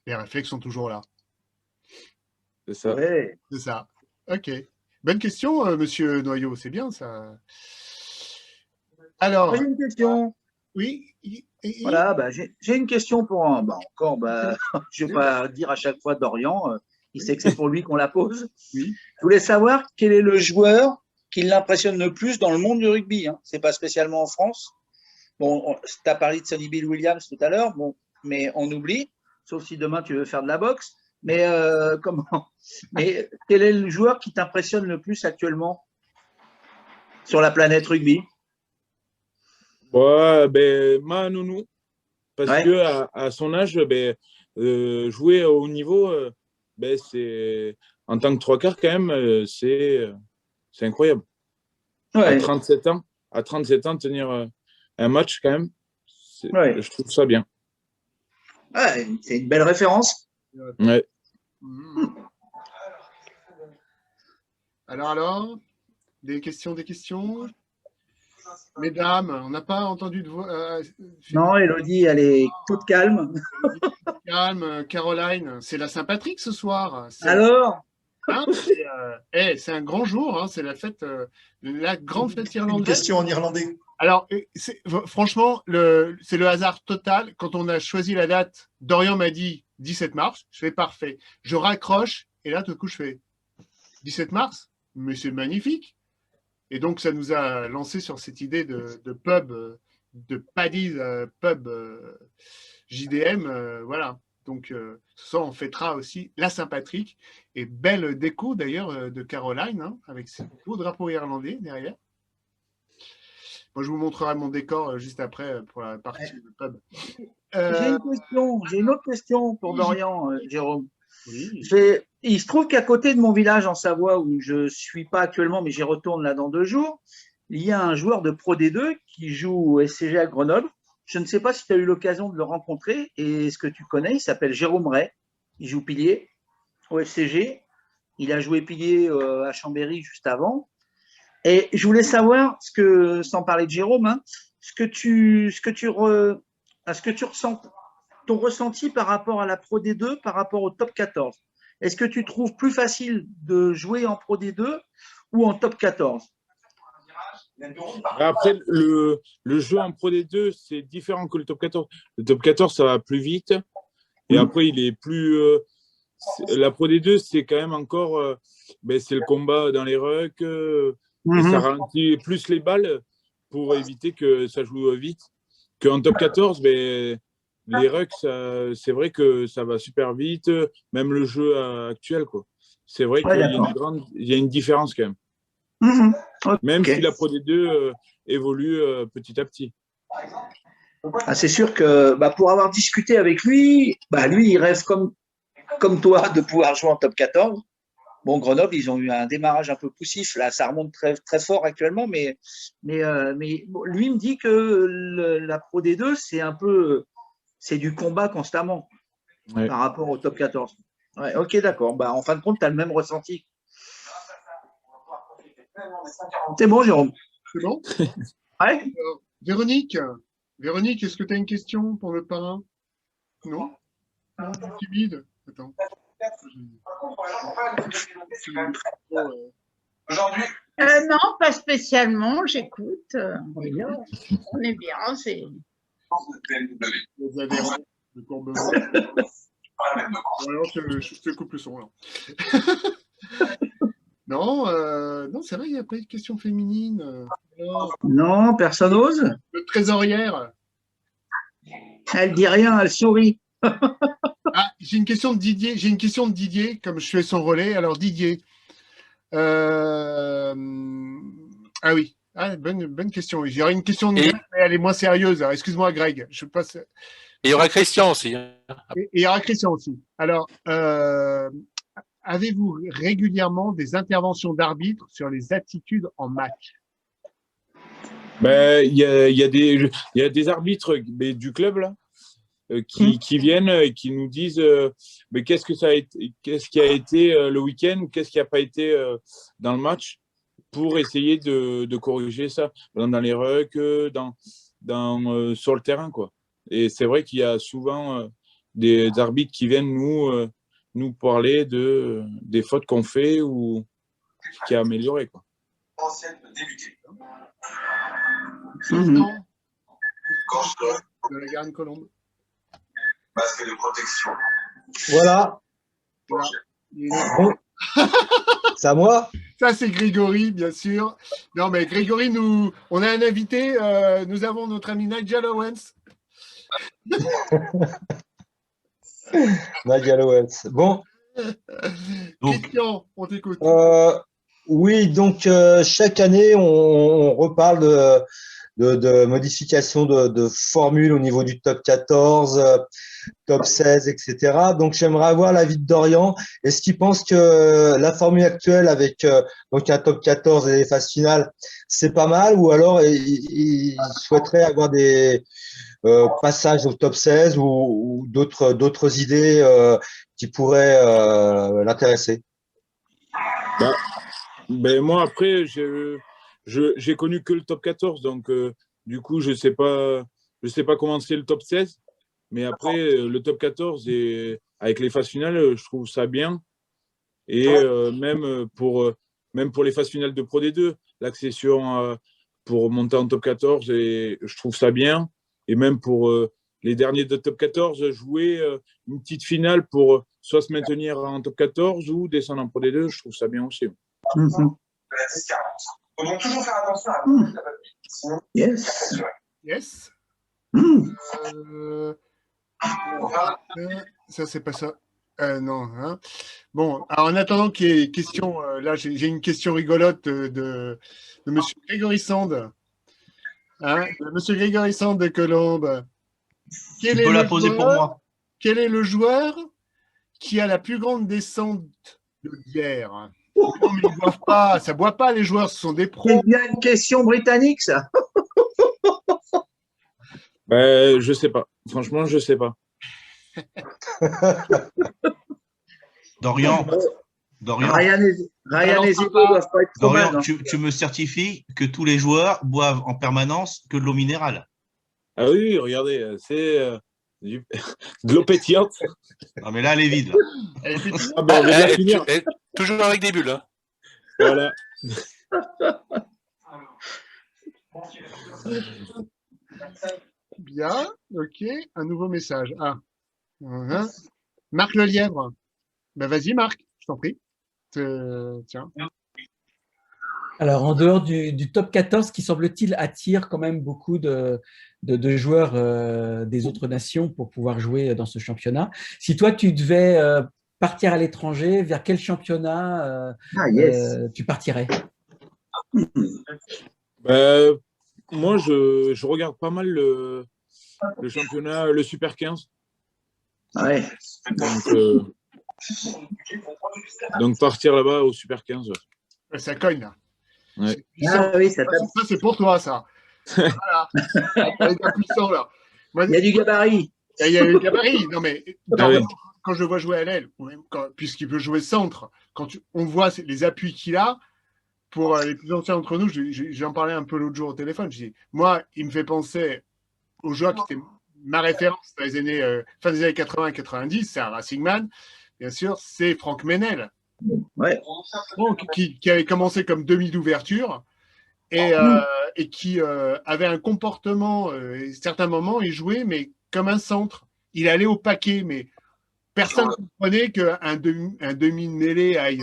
Les réflexes sont toujours là. C'est ça. Ouais. C'est ça. Ok. Bonne question, monsieur Noyau. C'est bien, ça. Alors. J'ai une question. Oui. Voilà, j'ai une question pour je ne vais pas dire à chaque fois Dorian, il sait que c'est pour lui qu'on la pose. Oui. Je voulais savoir quel est le joueur qui l'impressionne le plus dans le monde du rugby. Hein. Ce n'est pas spécialement en France. Bon, tu as parlé de Sonny Bill Williams tout à l'heure, bon, mais on oublie, sauf si demain tu veux faire de la boxe. Mais mais quel est le joueur qui t'impressionne le plus actuellement sur la planète rugby? Ouais, Manounou, parce que à son âge, jouer au haut niveau, c'est en tant que trois quarts quand même, c'est incroyable. Ouais. À 37 ans, tenir un match quand même, je trouve ça bien. Ouais, c'est une belle référence. Ouais. Alors, des questions. Mesdames, on n'a pas entendu de voix. Non, Elodie, elle est toute calme. Calme, Caroline, c'est la Saint-Patrick ce soir. Alors c'est un grand jour, hein, c'est la fête, la grande fête irlandaise. Une question en irlandais. Alors, franchement, c'est le hasard total. Quand on a choisi la date, Dorian m'a dit 17 mars. Je fais parfait. Je raccroche et là, tout d'un coup, je fais 17 mars, mais c'est magnifique. Et donc, ça nous a lancé sur cette idée de pub, de Paddy's pub JDM. Voilà. Donc, ce soir, on fêtera aussi la Saint-Patrick. Et belle déco, d'ailleurs, de Caroline, hein, avec ce beau drapeau irlandais derrière. Moi, je vous montrerai mon décor juste après pour la partie de pub. J'ai une autre question pour Dorian, Jérôme. Oui. Il se trouve qu'à côté de mon village en Savoie, où je ne suis pas actuellement, mais j'y retourne là dans 2 jours, il y a un joueur de Pro D2 qui joue au SCG à Grenoble. Je ne sais pas si tu as eu l'occasion de le rencontrer et ce que tu connais, il s'appelle Jérôme Ray. Il joue pilier au FCG. Il a joué pilier à Chambéry juste avant. Et je voulais savoir, sans parler de Jérôme, hein, ce que tu ressens, ton ressenti par rapport à la Pro D2, par rapport au top 14. Est-ce que tu trouves plus facile de jouer en Pro D2 ou en top 14? Après, le jeu en Pro D2, c'est différent que le top 14. Le top 14, ça va plus vite. Et après, il est plus… la Pro D2, c'est quand même encore… c'est le combat dans les rucks. Et ça ralentit plus les balles pour éviter que ça joue vite. Qu'en top 14, les rucks, c'est vrai que ça va super vite. Même le jeu actuel, quoi. C'est vrai qu'il y a une différence quand même. Même si la Pro D2 évolue petit à petit. C'est sûr que pour avoir discuté avec lui, lui, il rêve comme toi de pouvoir jouer en top 14. Bon, Grenoble, ils ont eu un démarrage un peu poussif. Là, ça remonte très, très fort actuellement. Mais lui me dit que la Pro D2, c'est du combat constamment par rapport au top 14. Ouais, ok, d'accord. En fin de compte, tu as le même ressenti. C'est bon, Jérôme? C'est bon? Ouais. Véronique, est-ce que tu as une question pour le parrain? Non? Non, timide. Attends. Non, pas spécialement, j'écoute. On est bien, c'est… Les adhérents de Courbevoie. Alors, je te coupe le son. Là. Non, c'est vrai, il n'y a pas eu de question féminine. Non, personne n'ose. Le trésorière. Elle dit rien, elle sourit. J'ai une question de Didier. Comme je fais son relais. Alors, Didier. Bonne question. J'aurais une question de Greg, mais elle est moins sérieuse. Alors, excuse-moi, Greg. Je passe. Et il y aura Christian aussi. Et il y aura Christian aussi. Alors, avez-vous régulièrement des interventions d'arbitre sur les attitudes en match? Il y a des arbitres du club là qui viennent et qui nous disent mais qu'est-ce qui a été le week-end ou qu'est-ce qui n'a pas été dans le match pour essayer de corriger ça dans les rucks, sur le terrain, quoi. Et c'est vrai qu'il y a souvent des arbitres qui viennent nous parler des fautes qu'on fait ou qui a amélioré, quoi. De la Garenne Colombe. Masque de protection. Voilà. Bon. C'est à moi? Ça, c'est Grégory, bien sûr. Non, mais Grégory, on a un invité. Nous avons notre ami Nigel Owens. Nigel Owens. Bon. Christian, on t'écoute. Oui, donc chaque année, on reparle de modification de formule au niveau du top 14, top 16, etc. Donc, j'aimerais avoir l'avis de Dorian. Est-ce qu'il pense que la formule actuelle avec donc un top 14 et les phases finales, c'est pas mal, ou alors il souhaiterait avoir des passages au top 16 ou d'autres idées qui pourraient l'intéresser? Ben moi, après, j'ai connu que le top 14, donc du coup, je sais pas comment c'est le top 16. Mais après, le top 14, et avec les phases finales, je trouve ça bien. Et même pour les phases finales de Pro D2, l'accession pour monter en top 14, et je trouve ça bien. Et même pour les derniers de top 14, jouer une petite finale pour soit se maintenir en top 14 ou descendre en Pro D2, je trouve ça bien aussi. Donc, toujours faire attention à Yes. Yes. Ça, c'est pas ça. Non. Hein. Bon, alors en attendant qu'il y ait question, là, j'ai une question rigolote de M. Grégory Sand. Hein, Monsieur Grégory Sand de Colombe. Tu peux la poser pour moi. Quel est le joueur qui a la plus grande descente de bière? Non, mais ils ne boivent pas, ça ne boit pas les joueurs, ce sont des pros. C'est bien une question britannique, ça. Ben, je sais pas. Franchement, je sais pas. Dorian, Ryan et Zico doivent pas être trop Dorian, mal, tu me certifies que tous les joueurs boivent en permanence que de l'eau minérale. Ah oui, regardez, c'est de l'eau pétillante. Non, mais là, elle est vide. Là. Ah ben, on va bien finir. Toujours avec des bulles. Hein. Voilà. Bien, ok, un nouveau message. Marc Lelièvre. Ben vas-y, Marc, je t'en prie. Tiens. Alors, en dehors du top 14, qui semble-t-il attire quand même beaucoup de joueurs des autres nations pour pouvoir jouer dans ce championnat, si toi, tu devais partir à l'étranger, vers quel championnat tu partirais? Moi, je regarde pas mal le championnat, le Super 15. Ouais. Donc partir là-bas au Super 15. Ça cogne, là. Ouais. Ah oui, ça c'est pour toi, ça. Voilà. Puissant, là. Il y a du gabarit. Il y a du gabarit. Non, mais quand je le vois jouer à l'aile, puisqu'il peut jouer centre, on voit les appuis qu'il a, pour les plus anciens d'entre nous, j'en parlais un peu l'autre jour au téléphone. Je dis, moi, il me fait penser au joueur qui était ma référence dans les années, fin des années 80-90, c'est un Racing Man, bien sûr, c'est Franck Ménel. Ouais. Donc, qui avait commencé comme demi d'ouverture et qui avait un comportement, à certains moments, il jouait, mais comme un centre. Il allait au paquet, mais personne ne comprenait qu'un demi de mêlée aille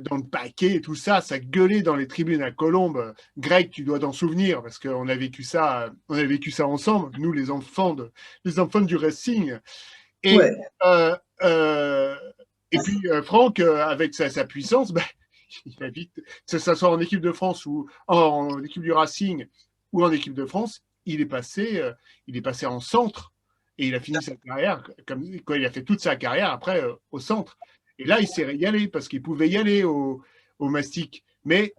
dans le paquet et tout ça, ça gueulait dans les tribunes à Colombes. Greg, tu dois t'en souvenir parce qu'on a vécu ça ensemble, nous les enfants du Racing. Et, ouais. Et puis Franck, avec sa puissance, il a vite, que ce soit en équipe de France ou en équipe du Racing ou en équipe de France, il est passé en centre et il a fini sa carrière comme quoi il a fait toute sa carrière après au centre. Et là, il s'est régalé parce qu'il pouvait y aller au Mastic. Mais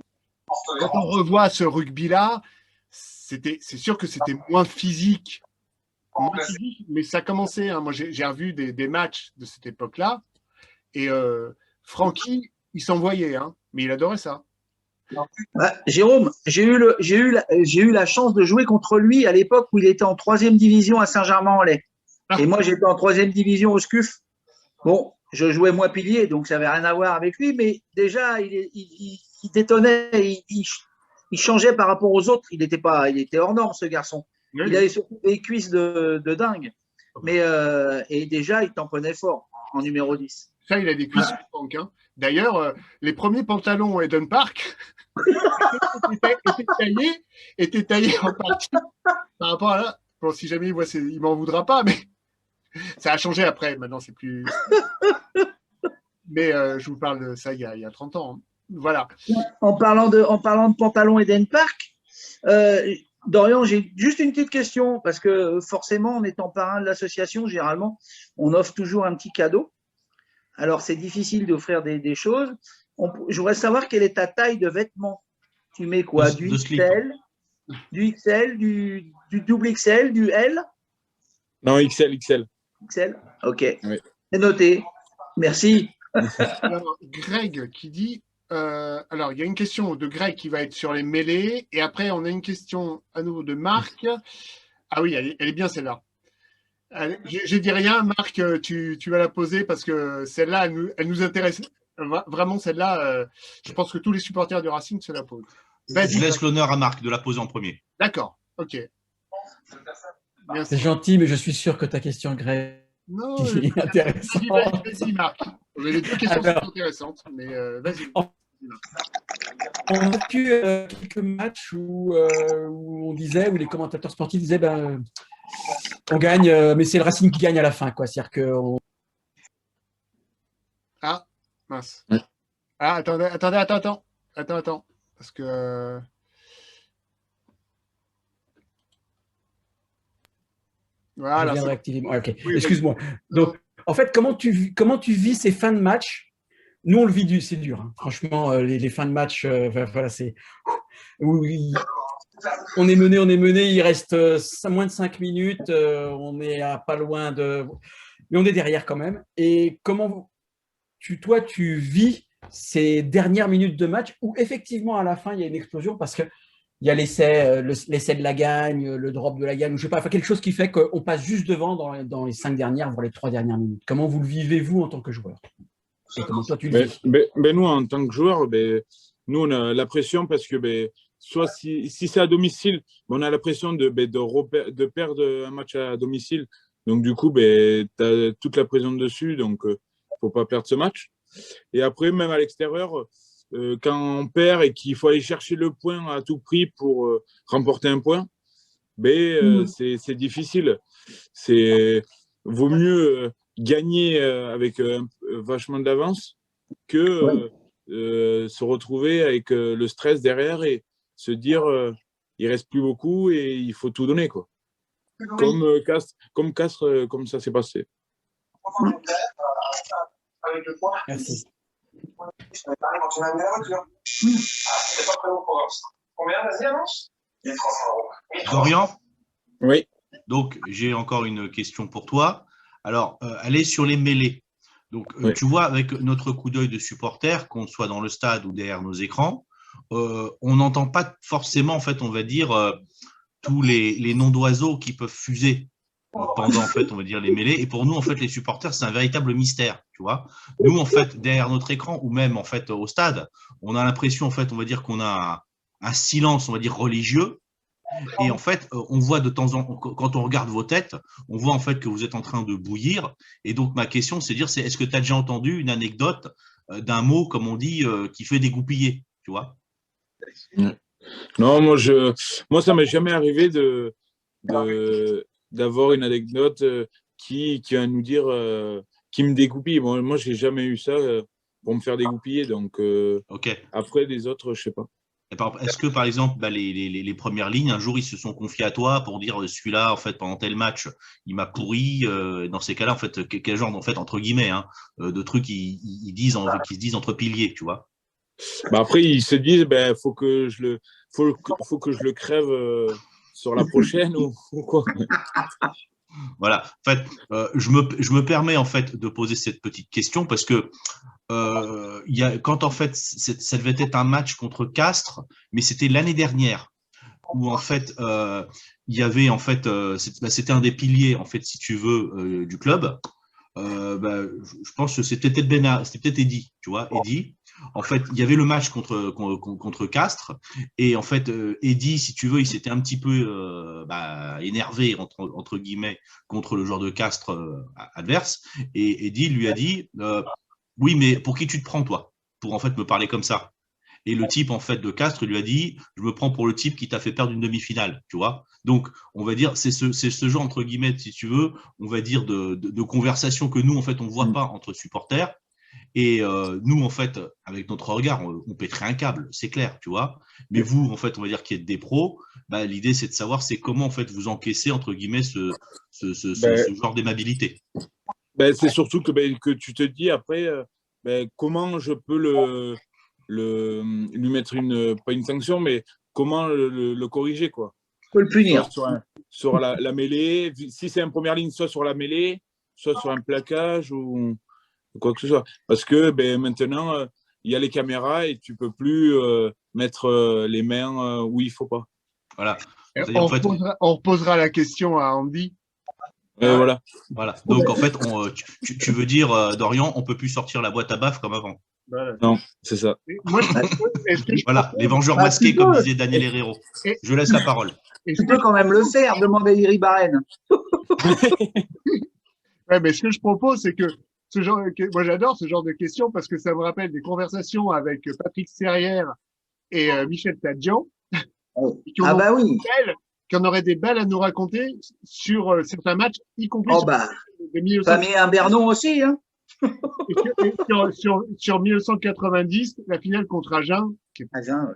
quand on revoit ce rugby-là, c'est sûr que c'était moins physique Moi, mais ça a commencé. Hein. Moi, j'ai revu des matchs de cette époque-là. Et Francky, il s'envoyait, hein, mais il adorait ça. Jérôme, j'ai eu la chance de jouer contre lui à l'époque où il était en 3e division à Saint-Germain-en-Laye. Et moi, j'étais en 3e division au SCUF. Bon, je jouais moi pilier, donc ça n'avait rien à voir avec lui, mais déjà, il détonnait, il changeait par rapport aux autres. Il était hors norme, ce garçon. Oui, il avait surtout des cuisses de dingue. Mais, et déjà, il t'en prenait fort en numéro 10. Ça, il a des cuisses hein. D'ailleurs, les premiers pantalons Eden Park étaient taillés en partie par rapport à là. Bon, si jamais il voit, il m'en voudra pas, mais ça a changé après. Maintenant, c'est plus. Mais je vous parle de ça il y a 30 ans. Hein. Voilà. En parlant de pantalons Eden Park, Dorian, j'ai juste une petite question parce que forcément, en étant parrain de l'association, généralement, on offre toujours un petit cadeau. Alors, c'est difficile d'offrir des choses. Je voudrais savoir quelle est ta taille de vêtements. Tu mets quoi? Du XL, du double XL, du L? Non, XL. XL, ok. Oui. C'est noté. Merci. Alors, Greg qui dit, alors il y a une question de Greg qui va être sur les mêlées, et après on a une question à nouveau de Marc. Ah oui, elle est bien celle-là. Je dis rien, Marc, tu vas la poser parce que celle-là, elle nous intéresse. Vraiment, celle-là, je pense que tous les supporters du Racing se la posent. Je laisse l'honneur à Marc de la poser en premier. D'accord, ok. C'est gentil, mais je suis sûr que ta question, Greg, est intéressante. Vas-y, Marc. Les deux questions sont intéressantes, mais vas-y. On a eu quelques matchs où on disait, où les commentateurs sportifs disaient, on gagne, mais c'est le Racing qui gagne à la fin, quoi. C'est-à-dire que Ah, mince. Ouais. Ah, attends. Parce que voilà. Je viens de réactiver. Okay. Oui, excuse-moi. Donc, en fait, comment tu vis ces fins de match? Nous, on le vit c'est dur. Hein. Franchement, les fins de match, voilà, c'est. Oui, on est mené, il reste moins de 5 minutes, on est pas loin de. Mais on est derrière quand même. Et comment toi, tu vis ces dernières minutes de match où effectivement, à la fin, il y a une explosion parce que il y a l'essai de la gagne, le drop de la gagne, je sais pas, quelque chose qui fait qu'on passe juste devant dans les 5 dernières, voire les 3 dernières minutes. Comment vous le vivez, vous, en tant que joueur? Et comment toi, tu le vis? Nous, en tant que joueur, nous, on a la pression parce que soit si c'est à domicile, on a la pression de perdre un match à domicile. Donc, du coup, tu as toute la pression dessus, donc il ne faut pas perdre ce match. Et après, même à l'extérieur, quand on perd et qu'il faut aller chercher le point à tout prix pour remporter un point, c'est difficile. Vaut mieux gagner avec vachement d'avance que se retrouver avec le stress derrière et se dire il reste plus beaucoup et il faut tout donner, quoi. Comme Castres, comme ça s'est passé. Merci. Dorian? Oui. Donc, j'ai encore une question pour toi. Alors, elle est sur les mêlées. Donc, oui. Tu vois, avec notre coup d'œil de supporter, qu'on soit dans le stade ou derrière nos écrans, on n'entend pas forcément, en fait, on va dire, tous les noms d'oiseaux qui peuvent fuser pendant, en fait, on va dire, les mêlées. Et pour nous, en fait, les supporters, c'est un véritable mystère, tu vois. Nous, en fait, derrière notre écran ou même, en fait, au stade, on a l'impression, en fait, on va dire qu'on a un silence, on va dire, religieux. Et en fait, on voit de temps en temps, quand on regarde vos têtes, on voit en fait que vous êtes en train de bouillir. Et donc, ma question, c'est de dire, est-ce que tu as déjà entendu une anecdote d'un mot, comme on dit, qui fait dégoupiller, tu vois? Non, moi, ça m'est jamais arrivé d'avoir une anecdote qui va nous dire, qui me dégoupille. Moi, j'ai jamais eu ça pour me faire dégoupiller. Donc, après, les autres, je sais pas. Est-ce que, par exemple, les premières lignes, un jour, ils se sont confiés à toi pour dire celui-là, en fait, pendant tel match, il m'a pourri. Dans ces cas-là, en fait, quel genre, en fait, entre guillemets, hein, de trucs qui se disent entre piliers, tu vois? Après, ils se disent, faut que je le crève sur la prochaine ou quoi. Voilà. En fait, je me permets en fait de poser cette petite question parce que quand en fait ça devait être un match contre Castres, mais c'était l'année dernière où en fait il y avait en fait c'était un des piliers en fait si tu veux du club. Je pense que c'était peut-être Eddy, tu vois, Eddy. En fait, il y avait le match contre Castres et en fait, Eddy, si tu veux, il s'était un petit peu énervé entre guillemets contre le joueur de Castres adverse et Eddy lui a dit oui, mais pour qui tu te prends toi pour en fait me parler comme ça? Et le type en fait de Castres lui a dit je me prends pour le type qui t'a fait perdre une demi-finale, tu vois. Donc on va dire c'est ce genre entre guillemets si tu veux, on va dire de conversation que nous en fait on voit pas entre supporters. Et nous, en fait, avec notre regard, on pèterait un câble, c'est clair, tu vois. Mais vous, en fait, on va dire qu'il y êtes des pros. L'idée, c'est de savoir c'est comment, en fait, vous encaissez, entre guillemets, ce genre d'aimabilité. C'est surtout que tu te dis après, comment je peux lui mettre pas une sanction, mais comment le corriger, quoi. Faut le punir. Sur la mêlée, si c'est en première ligne, soit sur la mêlée, soit sur un plaquage ou quoi que ce soit. Parce que maintenant, il y a les caméras et tu peux plus mettre les mains où il faut pas. Voilà. On reposera la question à Andy. Voilà. Donc, en fait, tu veux dire, Dorian, on peut plus sortir la boîte à baffes comme avant. Voilà. Non, c'est ça. Moi, voilà, les vengeurs masqués, comme disait Daniel Herrero. Je laisse la parole. Tu peux quand même le faire, demander Iri Barren. Ouais, mais ce que je propose, c'est que moi j'adore ce genre de questions parce que ça me rappelle des conversations avec Patrick Serrière et Michel Tadjian. Oui. Qui en auraient des belles à nous raconter sur certains matchs, y compris Fabien Bernon aussi, hein. sur 1990, la finale contre Agen,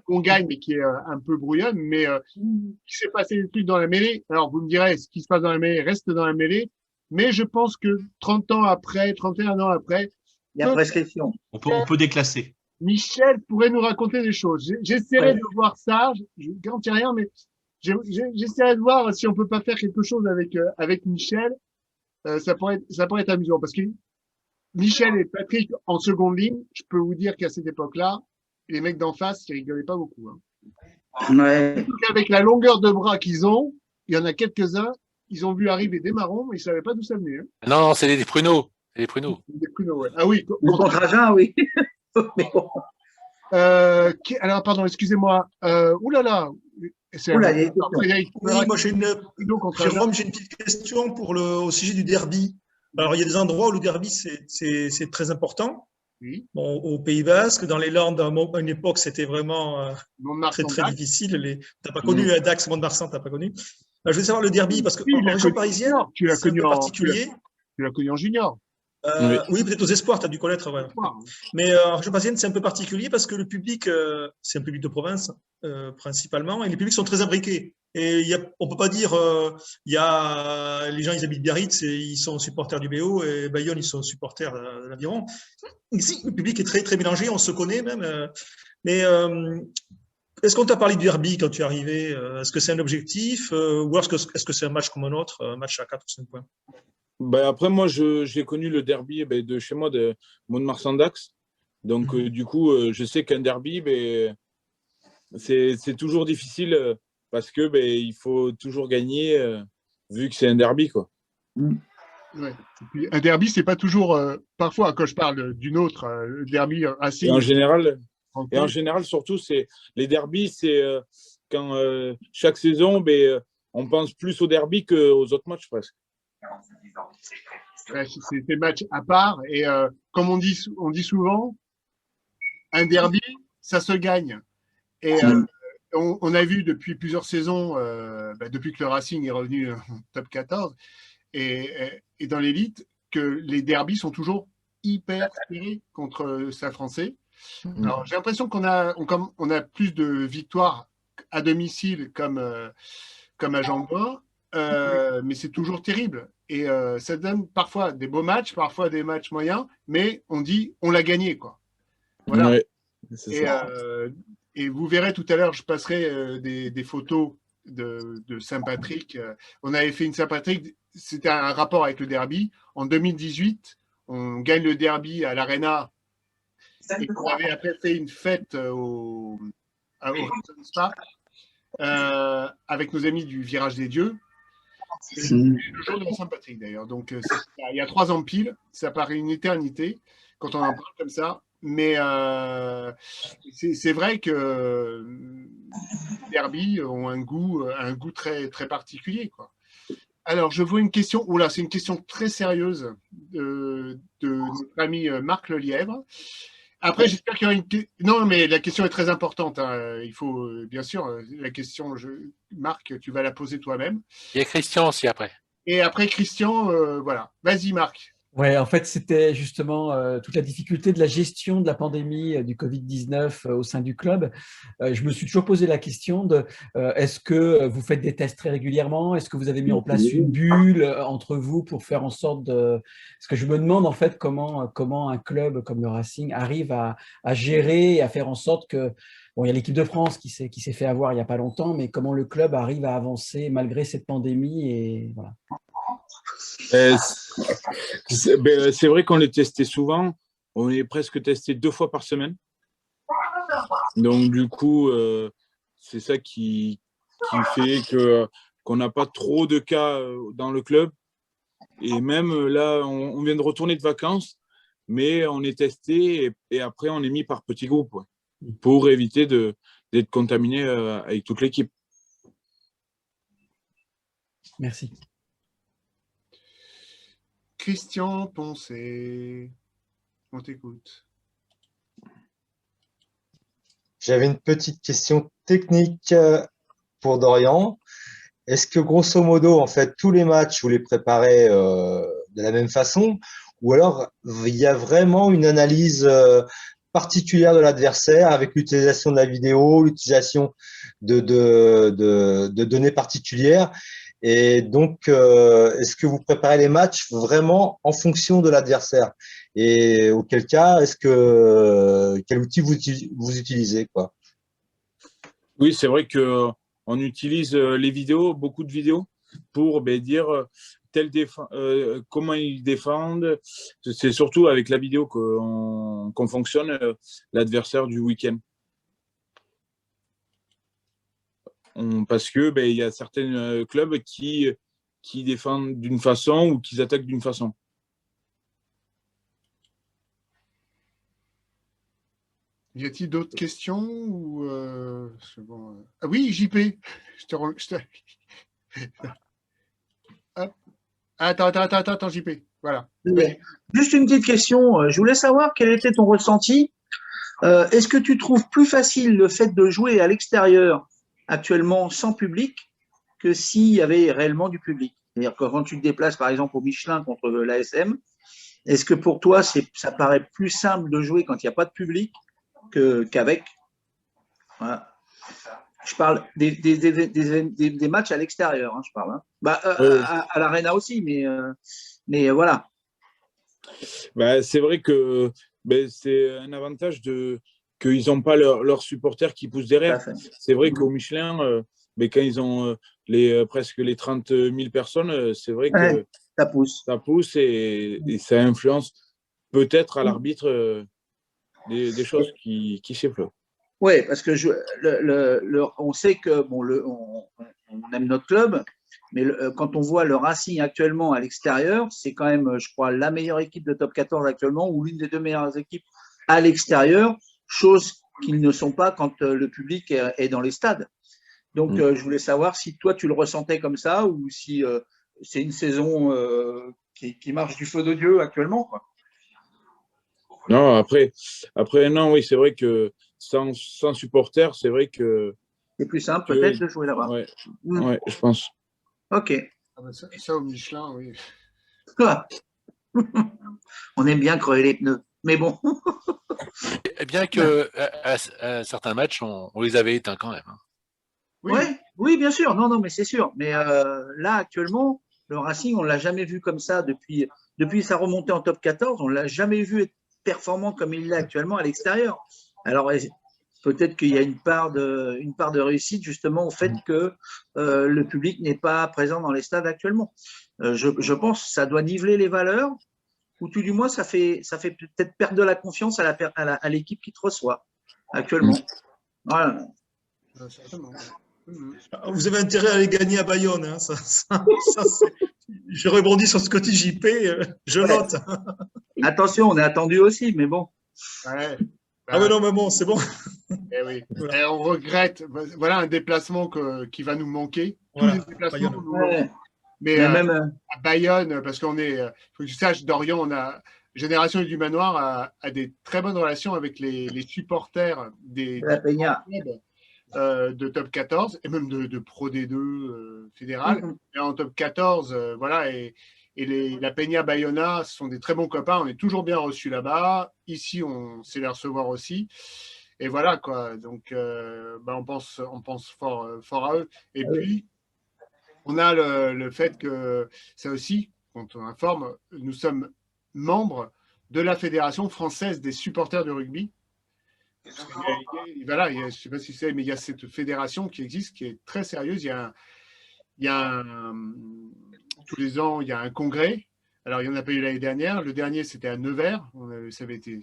qu'on gagne, mais qui est un peu brouillonne, mais il s'est passé des trucs dans la mêlée. Alors, vous me direz, ce qui se passe dans la mêlée reste dans la mêlée, mais je pense que 31 ans après, il y a prescription. On peut déclasser. Michel pourrait nous raconter des choses. J'essaierai de voir ça, je ne garantis rien, mais j'essaierai de voir si on peut pas faire quelque chose avec Michel. Ça pourrait être amusant parce que Michel et Patrick en seconde ligne, je peux vous dire qu'à cette époque-là, les mecs d'en face, ils rigolaient pas beaucoup. Hein. Ouais. Avec la longueur de bras qu'ils ont, il y en a quelques-uns, ils ont vu arriver des marrons, mais ils savaient pas d'où ça venait. Hein. Non, c'est des pruneaux. Des pruneaux. Des pruneaux, ouais. Ah oui. Contre Agen, oui. Mais bon. Alors, pardon, excusez-moi. Oulala. Oui, moi j'ai une petite question au sujet du derby. Alors, il y a des endroits où le derby, c'est très important. Oui. Bon, au Pays Basque, dans les Landes, à une époque, c'était vraiment très, très difficile. Tu n'as pas connu Dax, Mont-de-Marsan, tu n'as pas connu. Je veux savoir le derby, parce qu'en région parisienne, c'est un peu particulier. Tu l'as connu en junior. Oui, peut-être aux espoirs, tu as dû connaître. Ouais. Mais en région parisienne, c'est un peu particulier parce que le public, c'est un public de province principalement, et les publics sont très imbriqués. Et on ne peut pas dire, les gens, ils habitent Biarritz et ils sont supporters du BO, et Bayonne, ils sont supporters de l'Aviron. Ici, le public est très, très mélangé, on se connaît même. Mais est-ce qu'on t'a parlé du derby quand tu es arrivé? Est-ce que c'est un objectif ou est-ce que c'est un match comme un autre, un match à 4 ou 5 points? Après, moi, j'ai connu le derby de chez moi, de Mont-de-Marsan-Dax. Donc, du coup, je sais qu'un derby, c'est toujours difficile parce que il faut toujours gagner vu que c'est un derby, quoi. Ouais. Et puis, un derby, c'est pas toujours. Parfois, quand je parle d'une autre, derby assez. Et en général, surtout, les derbys, c'est quand chaque saison, on pense plus au derby qu'aux autres matchs presque. C'est des matchs à part et comme on dit souvent, un derby, ça se gagne. Et on a vu depuis plusieurs saisons, depuis que le Racing est revenu top 14 et dans l'élite, que les derbys sont toujours hyper serrés contre Stade Français. Alors j'ai l'impression qu'on a plus de victoires à domicile comme à Jean-Bois. Mais c'est toujours terrible. Et ça donne parfois des beaux matchs, parfois des matchs moyens, mais on dit on l'a gagné, quoi. Voilà. Ouais, et vous verrez tout à l'heure, je passerai des photos de Saint-Patrick. On avait fait une Saint-Patrick c'était un rapport avec le derby. En 2018, on gagne le derby à l'Arena et on avait après fait une fête au Horizon Spa avec nos amis du Virage des Dieux. Le jour de la Saint-Patrick d'ailleurs. Donc il y a 3 ans pile, ça paraît une éternité quand on en parle comme ça. Mais c'est vrai que les derbys ont un goût très, très particulier, quoi. Alors, je vois une question. Oh là, c'est une question très sérieuse de notre ami Marc Lelièvre. Après, j'espère qu'il y aura une. Non, mais la question est très importante, hein. Il faut, bien sûr, la question, Marc, tu vas la poser toi-même. Il y a Christian aussi après. Et après, Christian, voilà. Vas-y, Marc. Ouais, en fait, c'était justement toute la difficulté de la gestion de la pandémie du Covid-19 au sein du club. Je me suis toujours posé la question de est-ce que vous faites des tests très régulièrement? Est-ce que vous avez mis en place une bulle entre vous pour faire en sorte de… Parce que je me demande en fait comment un club comme le Racing arrive à gérer et à faire en sorte que… Bon, il y a l'équipe de France qui s'est fait avoir il n'y a pas longtemps, mais comment le club arrive à avancer malgré cette pandémie et voilà. C'est vrai qu'on est testé souvent. On est presque testé 2 fois par semaine. Donc, du coup, c'est ça qui fait qu'on n'a pas trop de cas dans le club. Et même là, on vient de retourner de vacances, mais on est testé et après, on est mis par petits groupes, ouais, pour éviter d'être contaminé avec toute l'équipe. Merci. Christian Poncet, on t'écoute. J'avais une petite question technique pour Dorian. Est-ce que grosso modo, en fait, tous les matchs, vous les préparez de la même façon ou alors il y a vraiment une analyse particulière de l'adversaire avec l'utilisation de la vidéo, l'utilisation de données particulières? Et donc, est-ce que vous préparez les matchs vraiment en fonction de l'adversaire? Et auquel cas, quel outil vous utilisez, quoi? Oui, c'est vrai qu'on utilise les vidéos, beaucoup de vidéos, pour dire comment ils défendent. C'est surtout avec la vidéo qu'on fonctionne l'adversaire du week-end. Parce que il y a certains clubs qui défendent d'une façon ou qui attaquent d'une façon. Y a-t-il d'autres questions ou bon, Ah oui, JP. Attends, JP. Voilà. Ouais. Juste une petite question. Je voulais savoir quel était ton ressenti. Est-ce que tu trouves plus facile le fait de jouer à l'extérieur actuellement sans public que s'il y avait réellement du public? C'est-à-dire que quand tu te déplaces par exemple au Michelin contre l'ASM, est-ce que pour toi ça paraît plus simple de jouer quand il n'y a pas de public qu'avec? Voilà. Je parle des matchs à l'extérieur, hein, je parle. Hein. À l'Arena aussi, mais voilà. C'est vrai que c'est un avantage qu'ils n'ont pas leurs supporters qui poussent derrière. C'est vrai qu'au Michelin, quand ils ont presque les 30 000 personnes, c'est vrai que ça pousse. Ça pousse et ça influence peut-être à l'arbitre des choses qui sifflent. Oui, parce que on sait que on aime notre club, mais quand on voit le Racing actuellement à l'extérieur, c'est quand même, je crois, la meilleure équipe de top 14 actuellement ou l'une des 2 meilleures équipes à l'extérieur, chose qu'ils ne sont pas quand le public est dans les stades. Donc, je voulais savoir si toi, tu le ressentais comme ça ou si c'est une saison qui marche du feu de Dieu actuellement, quoi. Non, après non, oui, c'est vrai que sans supporters, c'est vrai que c'est plus simple peut-être de jouer là-bas. Ouais, je pense. Ok. Ça au Michelin, oui. On aime bien crever les pneus, mais bon. Bien que à certains matchs, on les avait éteints quand même. Oui, bien sûr. Non, mais c'est sûr. Mais là, actuellement, le Racing, on ne l'a jamais vu comme ça depuis sa remontée en top 14. On ne l'a jamais vu être performant comme il l'est actuellement à l'extérieur. Alors, peut-être qu'il y a une part de réussite justement au fait que le public n'est pas présent dans les stades actuellement. Je pense que ça doit niveler les valeurs, ou tout du moins ça fait peut-être perdre de la confiance à l'équipe qui te reçoit actuellement. Voilà. Vous avez intérêt à aller gagner à Bayonne. Hein. Je rebondis sur ce que dit JP, je note. Attention, on est attendu aussi, mais bon. Ouais. Ah mais non, mais bon, c'est bon. Eh oui. Voilà. Et on regrette. Voilà un déplacement qui va nous manquer. Voilà. Tous les déplacements Bayonne. nous manquent. Mais même à Bayonne, parce qu'on est, faut que tu saches, Dorian, on a Génération du Manoir a des très bonnes relations avec les supporters des clubs de top 14 et même de Pro D2 fédéral. Et en top 14, voilà, et la Peña Bayona sont des très bons copains. On est toujours bien reçus là-bas. Ici, on sait les recevoir aussi. Et voilà, quoi. Donc, on pense fort à eux. Et puis, on a le fait que ça aussi, quand on informe, nous sommes membres de la Fédération française des supporters de rugby. Voilà, je ne sais pas si c'est, mais il y a cette fédération qui existe, qui est très sérieuse. Tous les ans, il y a un congrès. Alors, il n'y en a pas eu l'année dernière. Le dernier, c'était à Nevers. Ça avait été un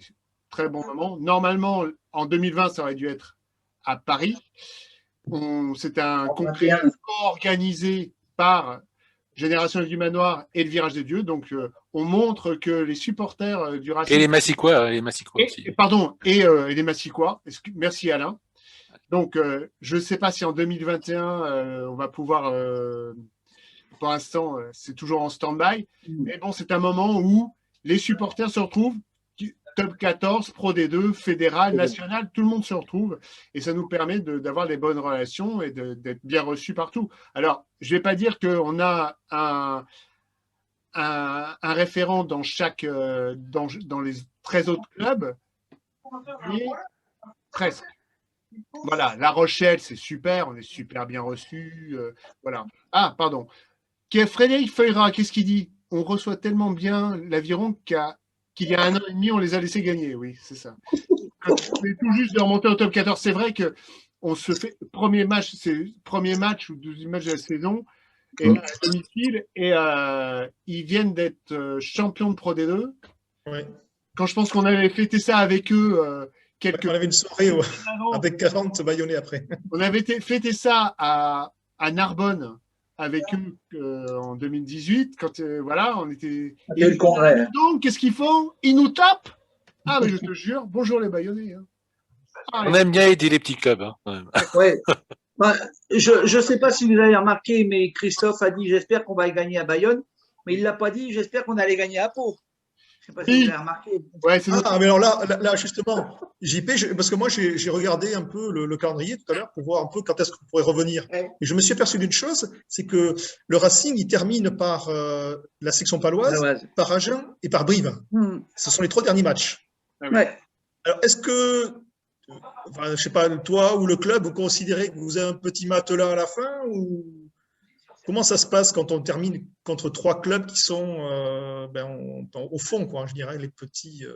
très bon moment. Normalement, en 2020, ça aurait dû être à Paris. C'était un congrès organisé par Génération du Manoir et le Virage des Dieux. Donc, on montre que les supporters du Racing… Et les Massicois aussi. Et les Massicois. Merci Alain. Donc, je ne sais pas si en 2021, on va pouvoir… pour l'instant, c'est toujours en stand-by. Mais bon, c'est un moment où les supporters se retrouvent, top 14, Pro D2, fédéral, national, tout le monde se retrouve. Et ça nous permet d'avoir des bonnes relations et d'être bien reçus partout. Alors, je ne vais pas dire qu'on a un référent dans dans les 13 autres clubs, mais presque. Voilà, La Rochelle, c'est super, on est super bien reçus. Voilà. Ah, pardon. Frédéric Feuillera, qu'est-ce qu'il dit? On reçoit tellement bien l'Aviron qu'il y a 1 an et demi, on les a laissés gagner. Oui, c'est ça. On est tout juste de remonter au top 14. C'est vrai qu'on se fait premier match ou deuxième match de la saison et à domicile, et ils viennent d'être champions de Pro D2. Ouais. Quand je pense qu'on avait fêté ça avec eux On avait une soirée avec 40 Bayonnais après. On avait fêté ça à Narbonne avec eux en 2018, quand voilà, on était… Et le congrès. Donc, qu'est-ce qu'ils font? Ils nous tapent. Ah, mais je te jure, bonjour les Bayonnais. Hein. On aime bien aider les petits clubs. Hein. Ouais. Je ne sais pas si vous avez remarqué, mais Christophe a dit « J'espère qu'on va gagner à Bayonne », mais il ne l'a pas dit « J'espère qu'on allait gagner à Pau ». Je ne sais pas si vous avez remarqué. Ouais, mais alors là, justement, JP, parce que moi, j'ai regardé un peu le calendrier tout à l'heure pour voir un peu quand est-ce qu'on pourrait revenir. Ouais. Et je me suis aperçu d'une chose, c'est que le Racing, il termine par la section paloise, par Agen et par Brive. Ce sont les 3 derniers matchs. Ouais. Alors, est-ce que, je ne sais pas, toi ou le club, vous considérez que vous avez un petit matelas à la fin, ou comment ça se passe quand on termine contre 3 clubs qui sont au fond, quoi, je dirais, les petits,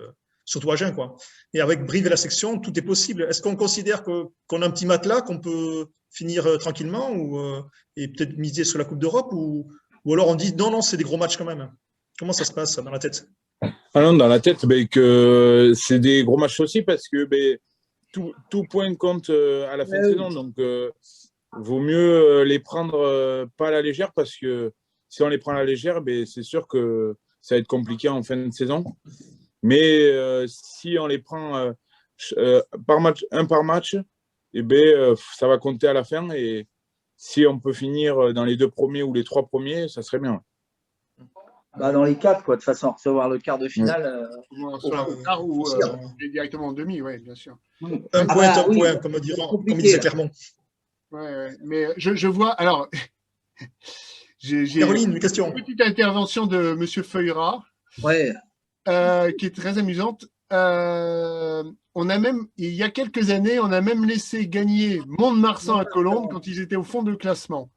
surtout Agen, quoi. Et avec Brive et la section, tout est possible. Est-ce qu'on considère qu'on a un petit matelas, qu'on peut finir tranquillement et peut-être miser sur la Coupe d'Europe, ou alors on dit non, c'est des gros matchs quand même? Comment ça se passe dans la tête? Ah non, dans la tête, que c'est des gros matchs aussi, parce que tout point compte à la fin de saison. Donc, vaut mieux les prendre pas à la légère, parce que si on les prend à la légère, c'est sûr que ça va être compliqué en fin de saison. Mais si on les prend un par match, ça va compter à la fin. Et si on peut finir dans les 2 premiers ou les 3 premiers, ça serait bien. Dans les 4, quoi, de toute façon, recevoir le quart de finale. Quart ou directement en demi, oui, bien sûr. Un point, comme disait Clermont. Ouais. Mais je vois, alors, Caroline, une question. Une petite intervention de M. Feuillera, qui est très amusante. Il y a quelques années, on a même laissé gagner Mont-de-Marsan à Colombes quand ils étaient au fond de classement.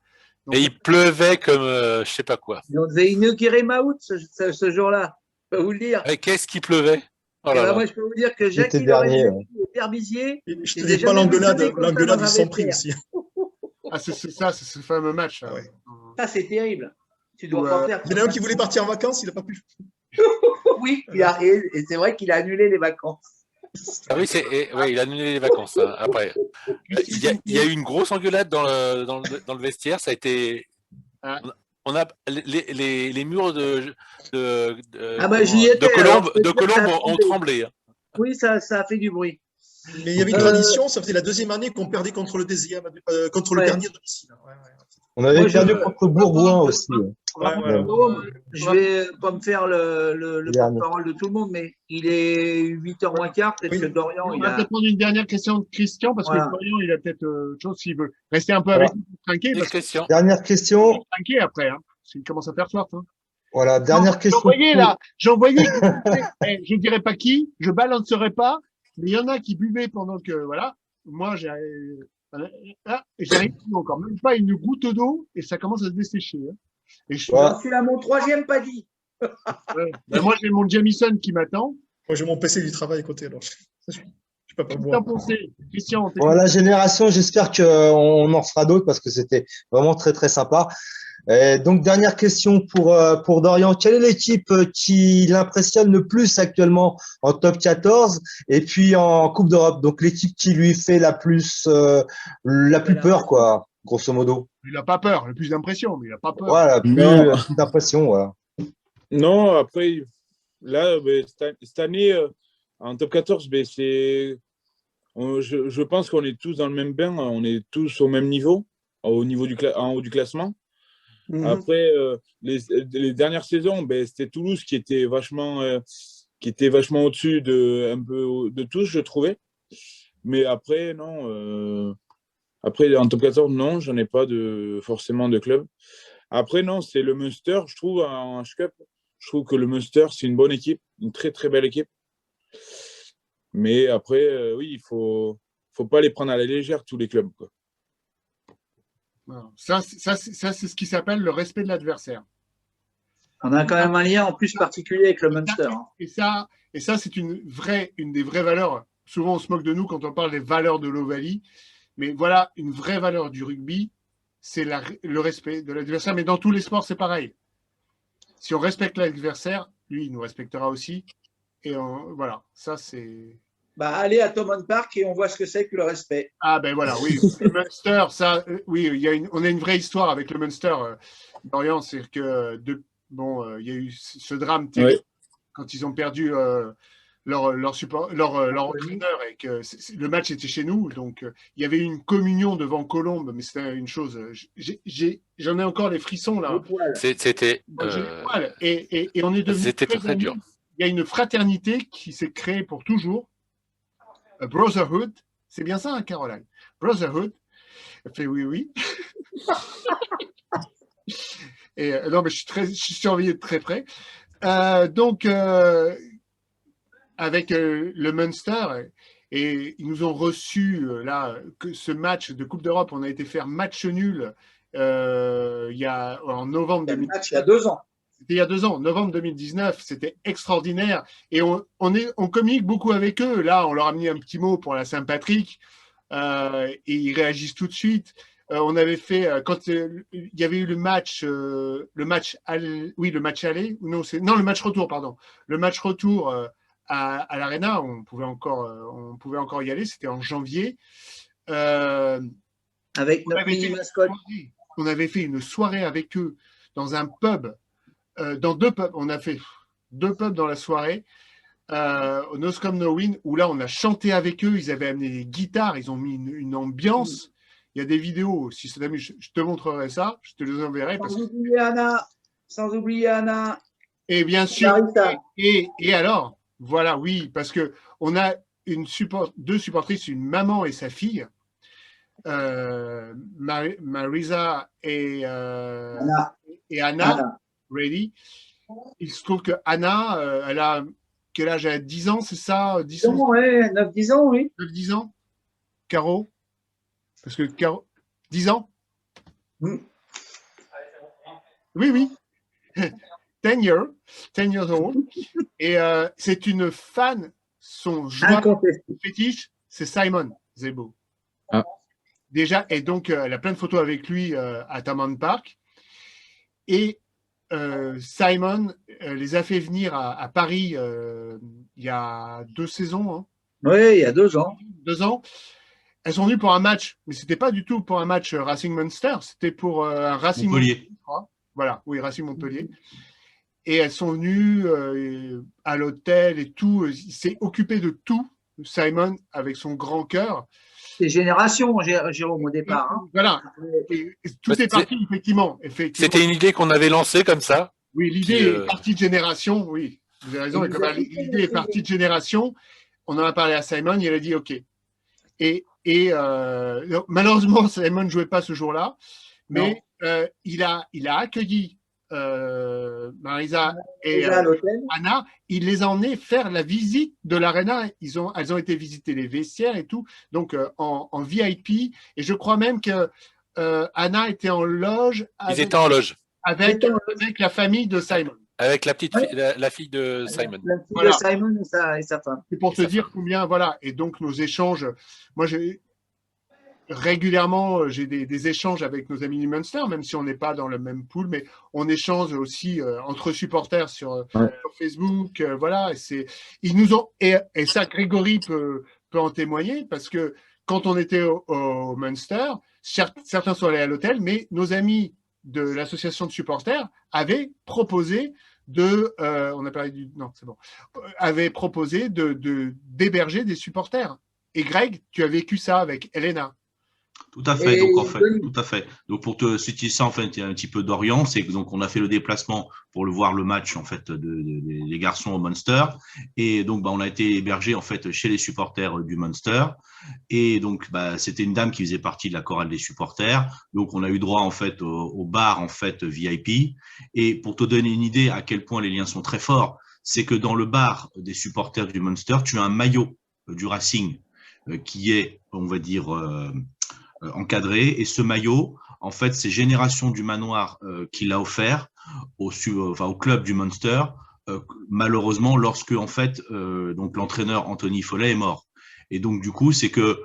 Donc, et il pleuvait comme je ne sais pas quoi. On devait inaugurer Maout ce jour-là, je peux vous le dire. Et qu'est-ce qui pleuvait? Oh Eh là ben, là. moi, je peux vous dire que L'été Jackie dernier. Berbizier, Et je te j'ai dis pas jamais vu l'engueulade, sonner comme ça l'engueulade, dans ils un sont pris vestiaire. aussi. Ah, c'est ça, c'est ce fameux match. Ah Là. ouais. Ça, c'est terrible. Tu dois Ou, pas faire. Il y en a un qui voulait partir en vacances, il n'a pas pu. Oui, et c'est vrai qu'il a annulé les vacances. Ah oui, ouais, il a annulé les vacances, hein, après. Il y a eu une grosse engueulade dans le vestiaire. Ça a été. Ah. On a les murs Ah bah, j'y étais, alors, je peux de te dire que ça Colombes a ont tremblé. tremblé. Hein. Oui, ça a fait du bruit. Mais il y avait une tradition, ça faisait la deuxième année qu'on perdait contre le deuxième, contre le Ouais. dernier domicile. Ouais, ouais. On avait Moi, perdu contre Bourgoin aussi. Ouais, voilà. Je vais pas me faire le Dernier. porte-parole de tout le monde, mais il est 8h moins quart. Peut-être que Dorian, On il va a. peut-être prendre une dernière question de Christian, parce Voilà. que Dorian, il a peut-être autre chose s'il veut rester un peu Voilà. avec nous pour trinquer. Parce que Dernière question. il est trinqué après, hein, parce qu'il commence à faire soif. Hein. Voilà, dernière question. J'envoyais là, je ne dirais pas qui, je balancerai pas, mais il y en a qui buvaient pendant que, voilà, moi j'arrive encore même pas une goutte d'eau et ça commence à se dessécher. Hein. Et je suis à mon 3e paddy. Ouais. Ben, moi j'ai mon Jamison qui m'attend. Moi j'ai mon PC du travail à côté, alors je peux pas boire. Christian, Bon, la génération, j'espère qu'on en fera d'autres parce que c'était vraiment très très sympa. Et donc, dernière question pour Dorian. Quelle est l'équipe qui l'impressionne le plus actuellement en top 14 et puis en Coupe d'Europe? Donc, l'équipe qui lui fait la plus peur, quoi, grosso modo. Il n'a pas peur, le plus d'impression, mais il n'a pas peur. Voilà, Non. plus d'impression, voilà. Non, après, là, cette année, en top 14, je pense qu'on est tous dans le même bain, on est tous au même niveau, en haut du classement. Après, les dernières saisons, c'était Toulouse qui était vachement au-dessus de tous, je trouvais. Mais après, non. Après, en top 14, non, j'en ai pas forcément de club. Après, non, c'est le Munster, je trouve, en H-Cup. Je trouve que le Munster, c'est une bonne équipe, une très, très belle équipe. Mais après, oui, il faut pas les prendre à la légère, tous les clubs, quoi. Ça, c'est ce qui s'appelle le respect de l'adversaire. On a quand même un lien en plus particulier avec le Munster. Et ça, c'est une des vraies valeurs. Souvent, on se moque de nous quand on parle des valeurs de l'Ovalie. Mais voilà, une vraie valeur du rugby, c'est le respect de l'adversaire. Mais dans tous les sports, c'est pareil. Si on respecte l'adversaire, lui, il nous respectera aussi. Et voilà, ça, c'est... Allez à Thomson Park et on voit ce que c'est que le respect. Ah ben voilà, oui. Le Munster, ça, oui, on a une vraie histoire avec le Munster, Dorian, c'est que il y a eu ce drame terrible quand ils ont perdu leur entraîneur et que le match était chez nous, donc il y avait eu une communion devant Colombes, mais c'était une chose. J'en ai encore les frissons là. C'était. Et on est devenu. C'était très dur. Il y a une fraternité qui s'est créée pour toujours. Brotherhood, c'est bien ça, hein, Caroline? Brotherhood. Elle fait oui. Et non, mais je suis surveillé de très près. Donc, avec le Munster, et ils nous ont reçu là que ce match de Coupe d'Europe, on a été faire match nul en novembre 2019. Il y a 2 ans. C'était il y a 2 ans, novembre 2019, c'était extraordinaire. Et on communique beaucoup avec eux. Là, on leur a mis un petit mot pour la Saint-Patrick et ils réagissent tout de suite. On avait fait, quand il y avait eu le match aller, le match retour, pardon. Le match retour à l'Arena, on pouvait encore y aller, c'était en janvier. Avec notre mini-mascotte. On avait fait une soirée avec eux dans un pub. Dans 2 pubs, on a fait 2 pubs dans la soirée, au Noscom No Win, où là on a chanté avec eux, ils avaient amené des guitares, ils ont mis une ambiance. Il y a des vidéos, si ça t'amuse, je te montrerai ça, je te les enverrai. Sans oublier Anna. Et bien sûr, et alors, voilà, oui, parce que on a 2 supportrices, une maman et sa fille, Marisa et Anna. Ready. Il se trouve que Anna, elle a quel âge? Elle a 10 ans, c'est ça? 10 ans, ouais, 9-10 ans, oui. 9-10 ans. Caro? Parce que Caro, 10 ans? Oui. 10 years old. Et c'est une fan, son joueur fétiche, c'est Simon Zebo. Ah. Déjà, et donc elle a plein de photos avec lui à Thomond Park. Et Simon les a fait venir à Paris il y a 2 saisons. Hein. Oui, il y a 2 ans. 2 ans. Elles sont venues pour un match, mais c'était pas du tout pour un match Racing Munster, c'était pour un Racing Montpellier. Voilà, oui, Racing Montpellier. Et elles sont venues à l'hôtel et tout. Il s'est occupé de tout, Simon, avec son grand cœur. C'est génération, Jérôme, au départ. Hein. Voilà. Et tout est parti, effectivement. C'était une idée qu'on avait lancée comme ça. Oui, l'idée est partie de génération, oui. Vous avez raison. L'idée est partie de génération. On en a parlé à Simon, il a dit OK. Et malheureusement, Simon ne jouait pas ce jour-là, mais il a accueilli Marisa et Anna. Il les a emmenés faire la visite de l'Arena. Elles ont été visiter les vestiaires et tout, donc en VIP. Et je crois même que Anna était en loge. Ils étaient en loge. Avec la famille de Simon. Avec la petite fille, la fille de Simon. La fille de Simon et sa femme. C'est pour te dire combien, voilà. Et donc, nos échanges, moi, régulièrement, j'ai des échanges avec nos amis du Munster, même si on n'est pas dans le même pool, mais on échange aussi entre supporters sur Facebook. Voilà. Ils nous ont, et ça, Grégory peut en témoigner, parce que quand on était au Munster, certains sont allés à l'hôtel, mais nos amis de l'association de supporters avait proposé d'héberger des supporters. Et Greg, tu as vécu ça avec Elena. Tout à fait. Tout à fait. Donc pour te situer ça, en fait, il y a un petit peu d'Orient, c'est que donc on a fait le déplacement pour voir le match en fait des garçons au Munster, et donc on a été hébergé en fait chez les supporters du Munster, et donc c'était une dame qui faisait partie de la chorale des supporters, donc on a eu droit en fait au bar en fait VIP, et pour te donner une idée à quel point les liens sont très forts, c'est que dans le bar des supporters du Munster, tu as un maillot du Racing qui est, on va dire, encadré, et ce maillot, en fait, c'est Génération du Manoir qui l'a offert au club du Munster, malheureusement, lorsque en fait, donc l'entraîneur Anthony Follet est mort. Et donc du coup, c'est que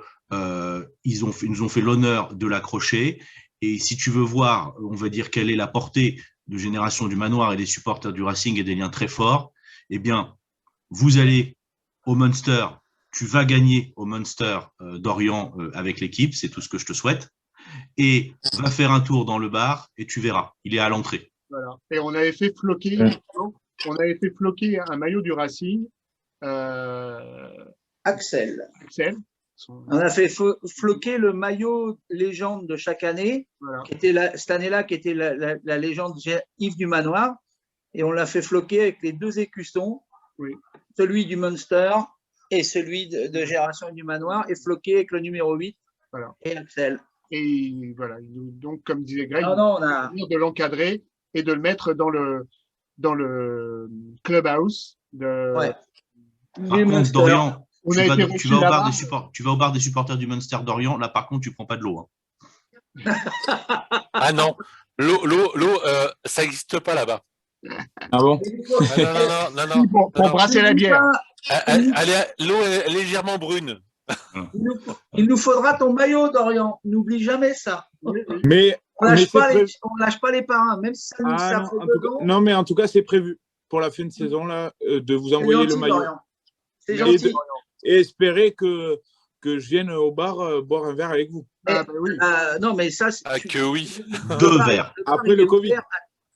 ils nous ont fait l'honneur de l'accrocher. Et si tu veux voir, on va dire, quelle est la portée de Génération du Manoir et des supporters du Racing et des liens très forts, eh bien, vous allez au Munster. Tu vas gagner au Munster d'Orient avec l'équipe, c'est tout ce que je te souhaite. Et va faire un tour dans le bar et tu verras, il est à l'entrée. Voilà. Et on avait fait floquer un maillot du Racing. Axel. On a fait floquer le maillot légende de chaque année, voilà. Cette année-là, qui était la légende Yves du Manoir. Et on l'a fait floquer avec les 2 écussons, celui du Munster et celui de Génération du Manoir, est floqué avec le numéro 8 et Axel. Et voilà, donc comme disait Greg, on a de l'encadrer et de le mettre dans le clubhouse. Par contre, Dorian, tu vas au bar des supporters du Munster d'Orient, là par contre, tu prends pas de l'eau. Hein. Ah non, l'eau, ça n'existe pas là-bas. Ah bon? Non. Pour brasser la bière. L'eau est légèrement brune. Il nous faudra ton maillot, Dorian. N'oublie jamais ça. Mais on lâche pas les parrains, même si ça nous fait dedans. Non, mais en tout cas, c'est prévu pour la fin de saison là, de vous envoyer le maillot. C'est gentil. Et espérer que je vienne au bar boire un verre avec vous. Non, mais ça. Que oui. 2 verres. Après le Covid.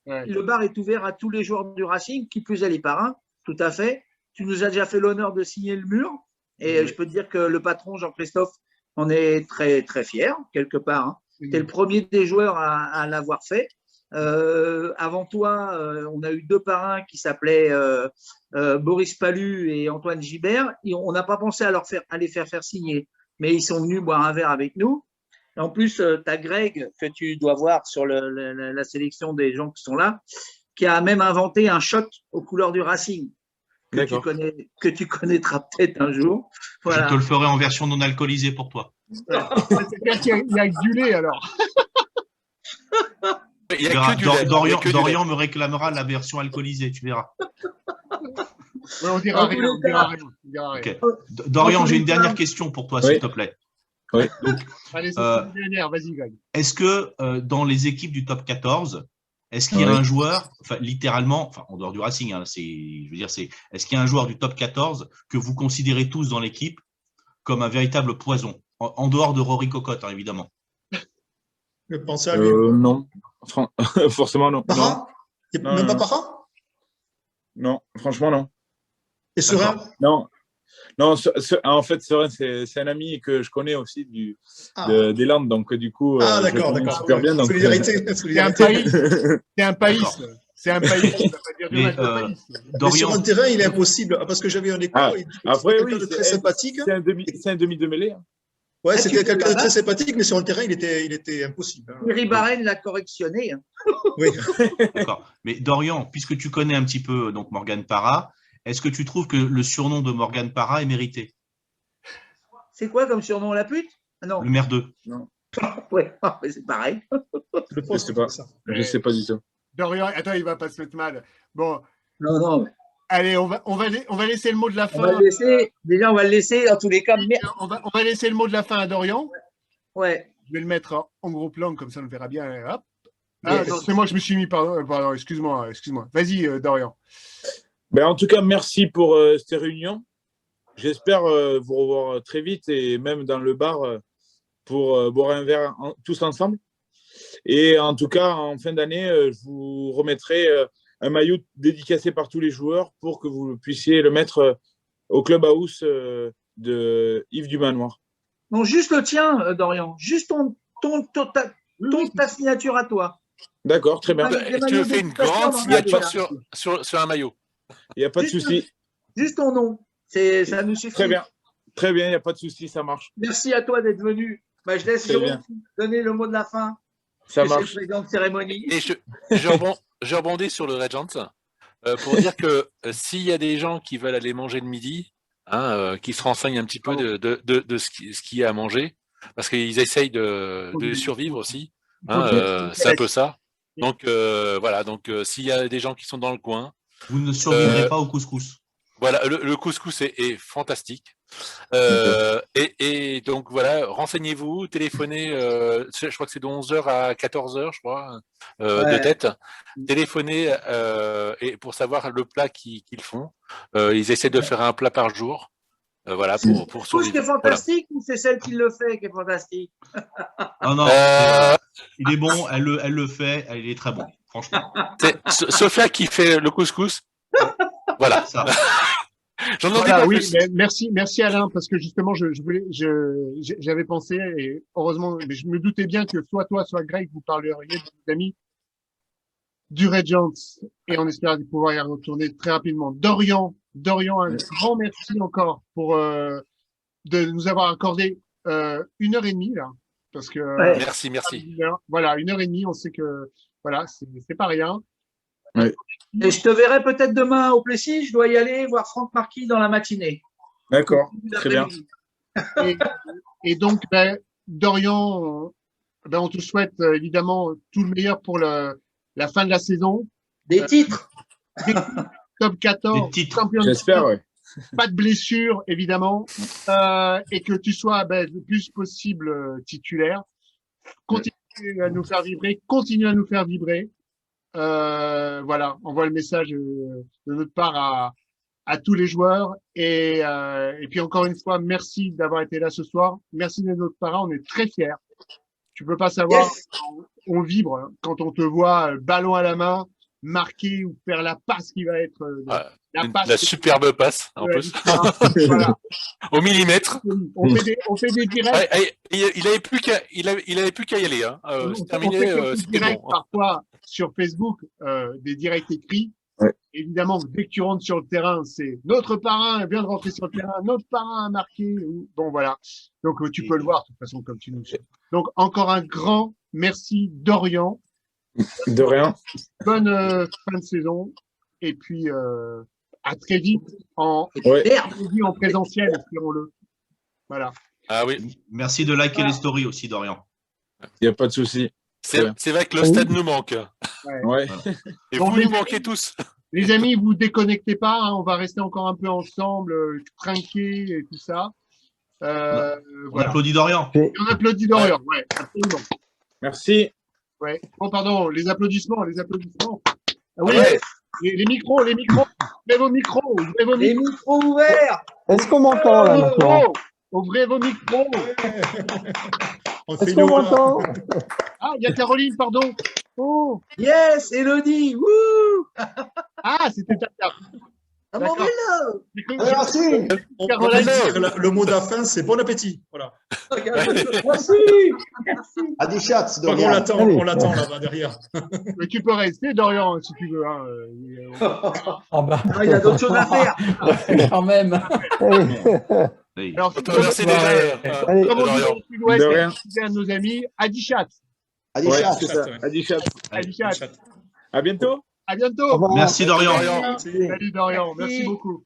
Le bar est ouvert à tous les joueurs du Racing, qui plus est les parrains, tout à fait. Tu nous as déjà fait l'honneur de signer le mur, et je peux te dire que le patron Jean-Christophe en est très très fier quelque part. Hein. Tu es le premier des joueurs à l'avoir fait. Avant toi, on a eu 2 parrains qui s'appelaient Boris Palu et Antoine Gibert. Et on n'a pas pensé à les faire signer, mais ils sont venus boire un verre avec nous. Et en plus, tu as Greg, que tu dois voir sur la sélection des gens qui sont là, qui a même inventé un shot aux couleurs du Racing, que tu connaîtras peut-être un jour. Voilà. Je te le ferai en version non alcoolisée pour toi. C'est-à-dire qu'il y a du lait alors. Il y Tu a verras, que du lait. Il y a Dorian, que du Dorian lait. me réclamera la version alcoolisée, tu verras. Ouais, on dira En rien, tous les on dira cas- rien, on dira rien. Ok. Dorian, En tous j'ai les une cas- dernière question pour toi, Oui. s'il te plaît. Oui. Donc, Allez, c'est Euh, une dernière, vas-y, Greg. est-ce que dans les équipes du top 14, est-ce qu'il y a Oui. un joueur, enfin littéralement, enfin en dehors du Racing, hein, je veux dire, est-ce qu'il y a un joueur du top 14 que vous considérez tous dans l'équipe comme un véritable poison, en dehors de Rory Cocotte, hein, évidemment? Je pensais à lui. Non. Forcément, non. Parra Il n'y a Non, même non, pas non. Parra Non, franchement, non. Et Serein D'accord. Non. Non, en fait, Serein, c'est un ami que je connais aussi des Landes, donc du coup, Ah, je le d'accord, connais d'accord. super bien. Donc, Solidarité. C'est un solidarité. pays, c'est un pays, D'accord. c'est un pays, ça veut pas dire du Mais, reste de pays. Mais sur Dorian, un terrain, il est impossible. Ah, parce que j'avais un écho. Ah, Il dit que après, c'était oui, quelqu'un de très sympathique. c'est un demi de mêlée. Hein. Ouais, Ah, c'était tu peux quelqu'un de là-bas très sympathique, mais sur le terrain, il était impossible. hein. Thierry Barren l'a correctionné. hein. Oui. d'accord. Mais Dorian, puisque tu connais un petit peu donc Morgane Parra, est-ce que tu trouves que le surnom de Morgane Parra est mérité? C'est quoi comme surnom, la pute? Ah non. Le merdeux. Ouais, ah, mais c'est pareil. Le Je poste, sais pas. ça. Je sais pas du tout. Dorian, attends, il va pas se mettre mal. Bon, Non, non. allez, on va laisser le mot de la On va fin. le laisser. Déjà, on va le laisser dans tous les cas. Mais... On va laisser le mot de la fin à Dorian. Ouais. Je vais le mettre en gros plan, comme ça on le verra bien. Hop. Ah, Yes. non, c'est moi, je me suis mis, pardon, excuse-moi. Vas-y, Dorian. Ben, en tout cas, merci pour cette réunion. J'espère vous revoir très vite et même dans le bar pour boire un verre tous ensemble. Et en tout cas, en fin d'année, je vous remettrai un maillot dédicacé par tous les joueurs pour que vous puissiez le mettre au clubhouse de Yves du Manoir. Non, juste le tien, Dorian. Juste ta signature à toi. D'accord, très bien. Tu me fais une grande signature sur un maillot. Il n'y a pas de souci. Juste ton nom. Ça nous suffit. Très bien. Très bien, il n'y a pas de souci, ça marche. Merci à toi d'être venu. Bah, je laisse Très Jérôme bien. donner le mot de la fin. Ça parce que marche. c'est le président de cérémonie. Et je rebondis sur le Regent pour dire que s'il y a des gens qui veulent aller manger le midi, hein, qui se renseignent un petit peu de ce qu'il y a à manger, parce qu'ils essayent de survivre aussi. Hein, c'est un peu ça. Donc voilà, donc s'il y a des gens qui sont dans le coin. Vous ne survivrez pas au couscous. Voilà, le couscous est fantastique. Et donc voilà, renseignez-vous, téléphonez, je crois que c'est de 11h à 14h, je crois, de tête. Téléphonez et pour savoir le plat qu'ils font. Ils essaient de faire un plat par jour. Voilà, pour Tout ce qui est fantastique ou c'est celle qui le fait qui est fantastique? Non, non, il est bon, elle le fait, il est très bon, franchement. C'est Sophia qui fait le couscous. Voilà. Ça. J'en ai Voilà, pas oui, plus. merci Alain, parce que justement, j'avais pensé, et heureusement, mais je me doutais bien que soit toi, soit Greg, vous parleriez de vos amis du Regent, et on espère pouvoir y retourner très rapidement. Dorian, un grand merci encore pour de nous avoir accordé 1h30 là, parce que Merci. voilà, 1h30, on sait que voilà, c'est pas rien. Ouais. Et je te verrai peut-être demain au Plessis. Je dois y aller voir Franck Marquis dans la matinée. D'accord, très bien. Et donc, Dorian, on te souhaite évidemment tout le meilleur pour la fin de la saison. Des titres. Top 14. Des titres. J'espère, ouais. Pas de blessure, évidemment. Et que tu sois le plus possible titulaire. Continue à nous faire vibrer. Voilà, on voit le message de notre part à tous les joueurs et puis encore une fois, merci d'avoir été là ce soir. Merci de notre part, on est très fiers. Tu peux pas savoir, on vibre quand on te voit ballon à la main, marquer ou faire la passe qui va être la superbe passe en plus. Voilà. Au millimètre. On fait des directs. Il avait plus qu'à y aller. Hein. C'est terminé. C'était bon. Parfois sur Facebook, des directs écrits. Ouais. Évidemment, dès que tu rentres sur le terrain, c'est notre parrain vient de rentrer sur le terrain, notre parrain a marqué. Bon, voilà. Donc, tu peux le voir de toute façon comme tu nous sais. Donc, encore un grand merci, Dorian. De rien. Bonne fin de saison. Et puis, à très vite en présentiel, espérons-le. Voilà. Ah oui. Merci de liker les stories aussi, Dorian. Il n'y a pas de souci. C'est vrai que le stade nous manque. Ouais. Et Bon, vous nous manquez tous. Les amis, vous déconnectez pas, hein, on va rester encore un peu ensemble, trinquer et tout ça. On applaudit Dorian. Et on applaudit Dorian, ouais, absolument. Merci. Ouais. Oh, pardon, les applaudissements. Ah oui, Ouais. Les micros, ouvrez vos micros, les micros ouverts. Est-ce qu'on m'entend là maintenant? Ouvrez vos micros. Est-ce qu'on m'entend? Ah, il y a Caroline, pardon. Oh. Yes, Elodie. Wouh. Ah, c'était ta carte. À mon vélo. Merci. On va dire le mot de la fin, c'est bon appétit. Voilà. Merci. Adi Schatz, On Dorian. l'attend là-bas derrière. Mais tu peux rester, Dorian, si tu veux. Hein. Ah bah. Ah, il y a d'autres choses à faire. Quand même. Alors, Merci déjà. comme on dit dans le sud-ouest, De rien. c'est un de nos amis, Adi Schatz. Adi Ouais, Schatz. c'est ça. Adi Schatz. Adi Schatz. À bientôt. À bientôt. Merci Dorian. Salut Dorian, merci beaucoup.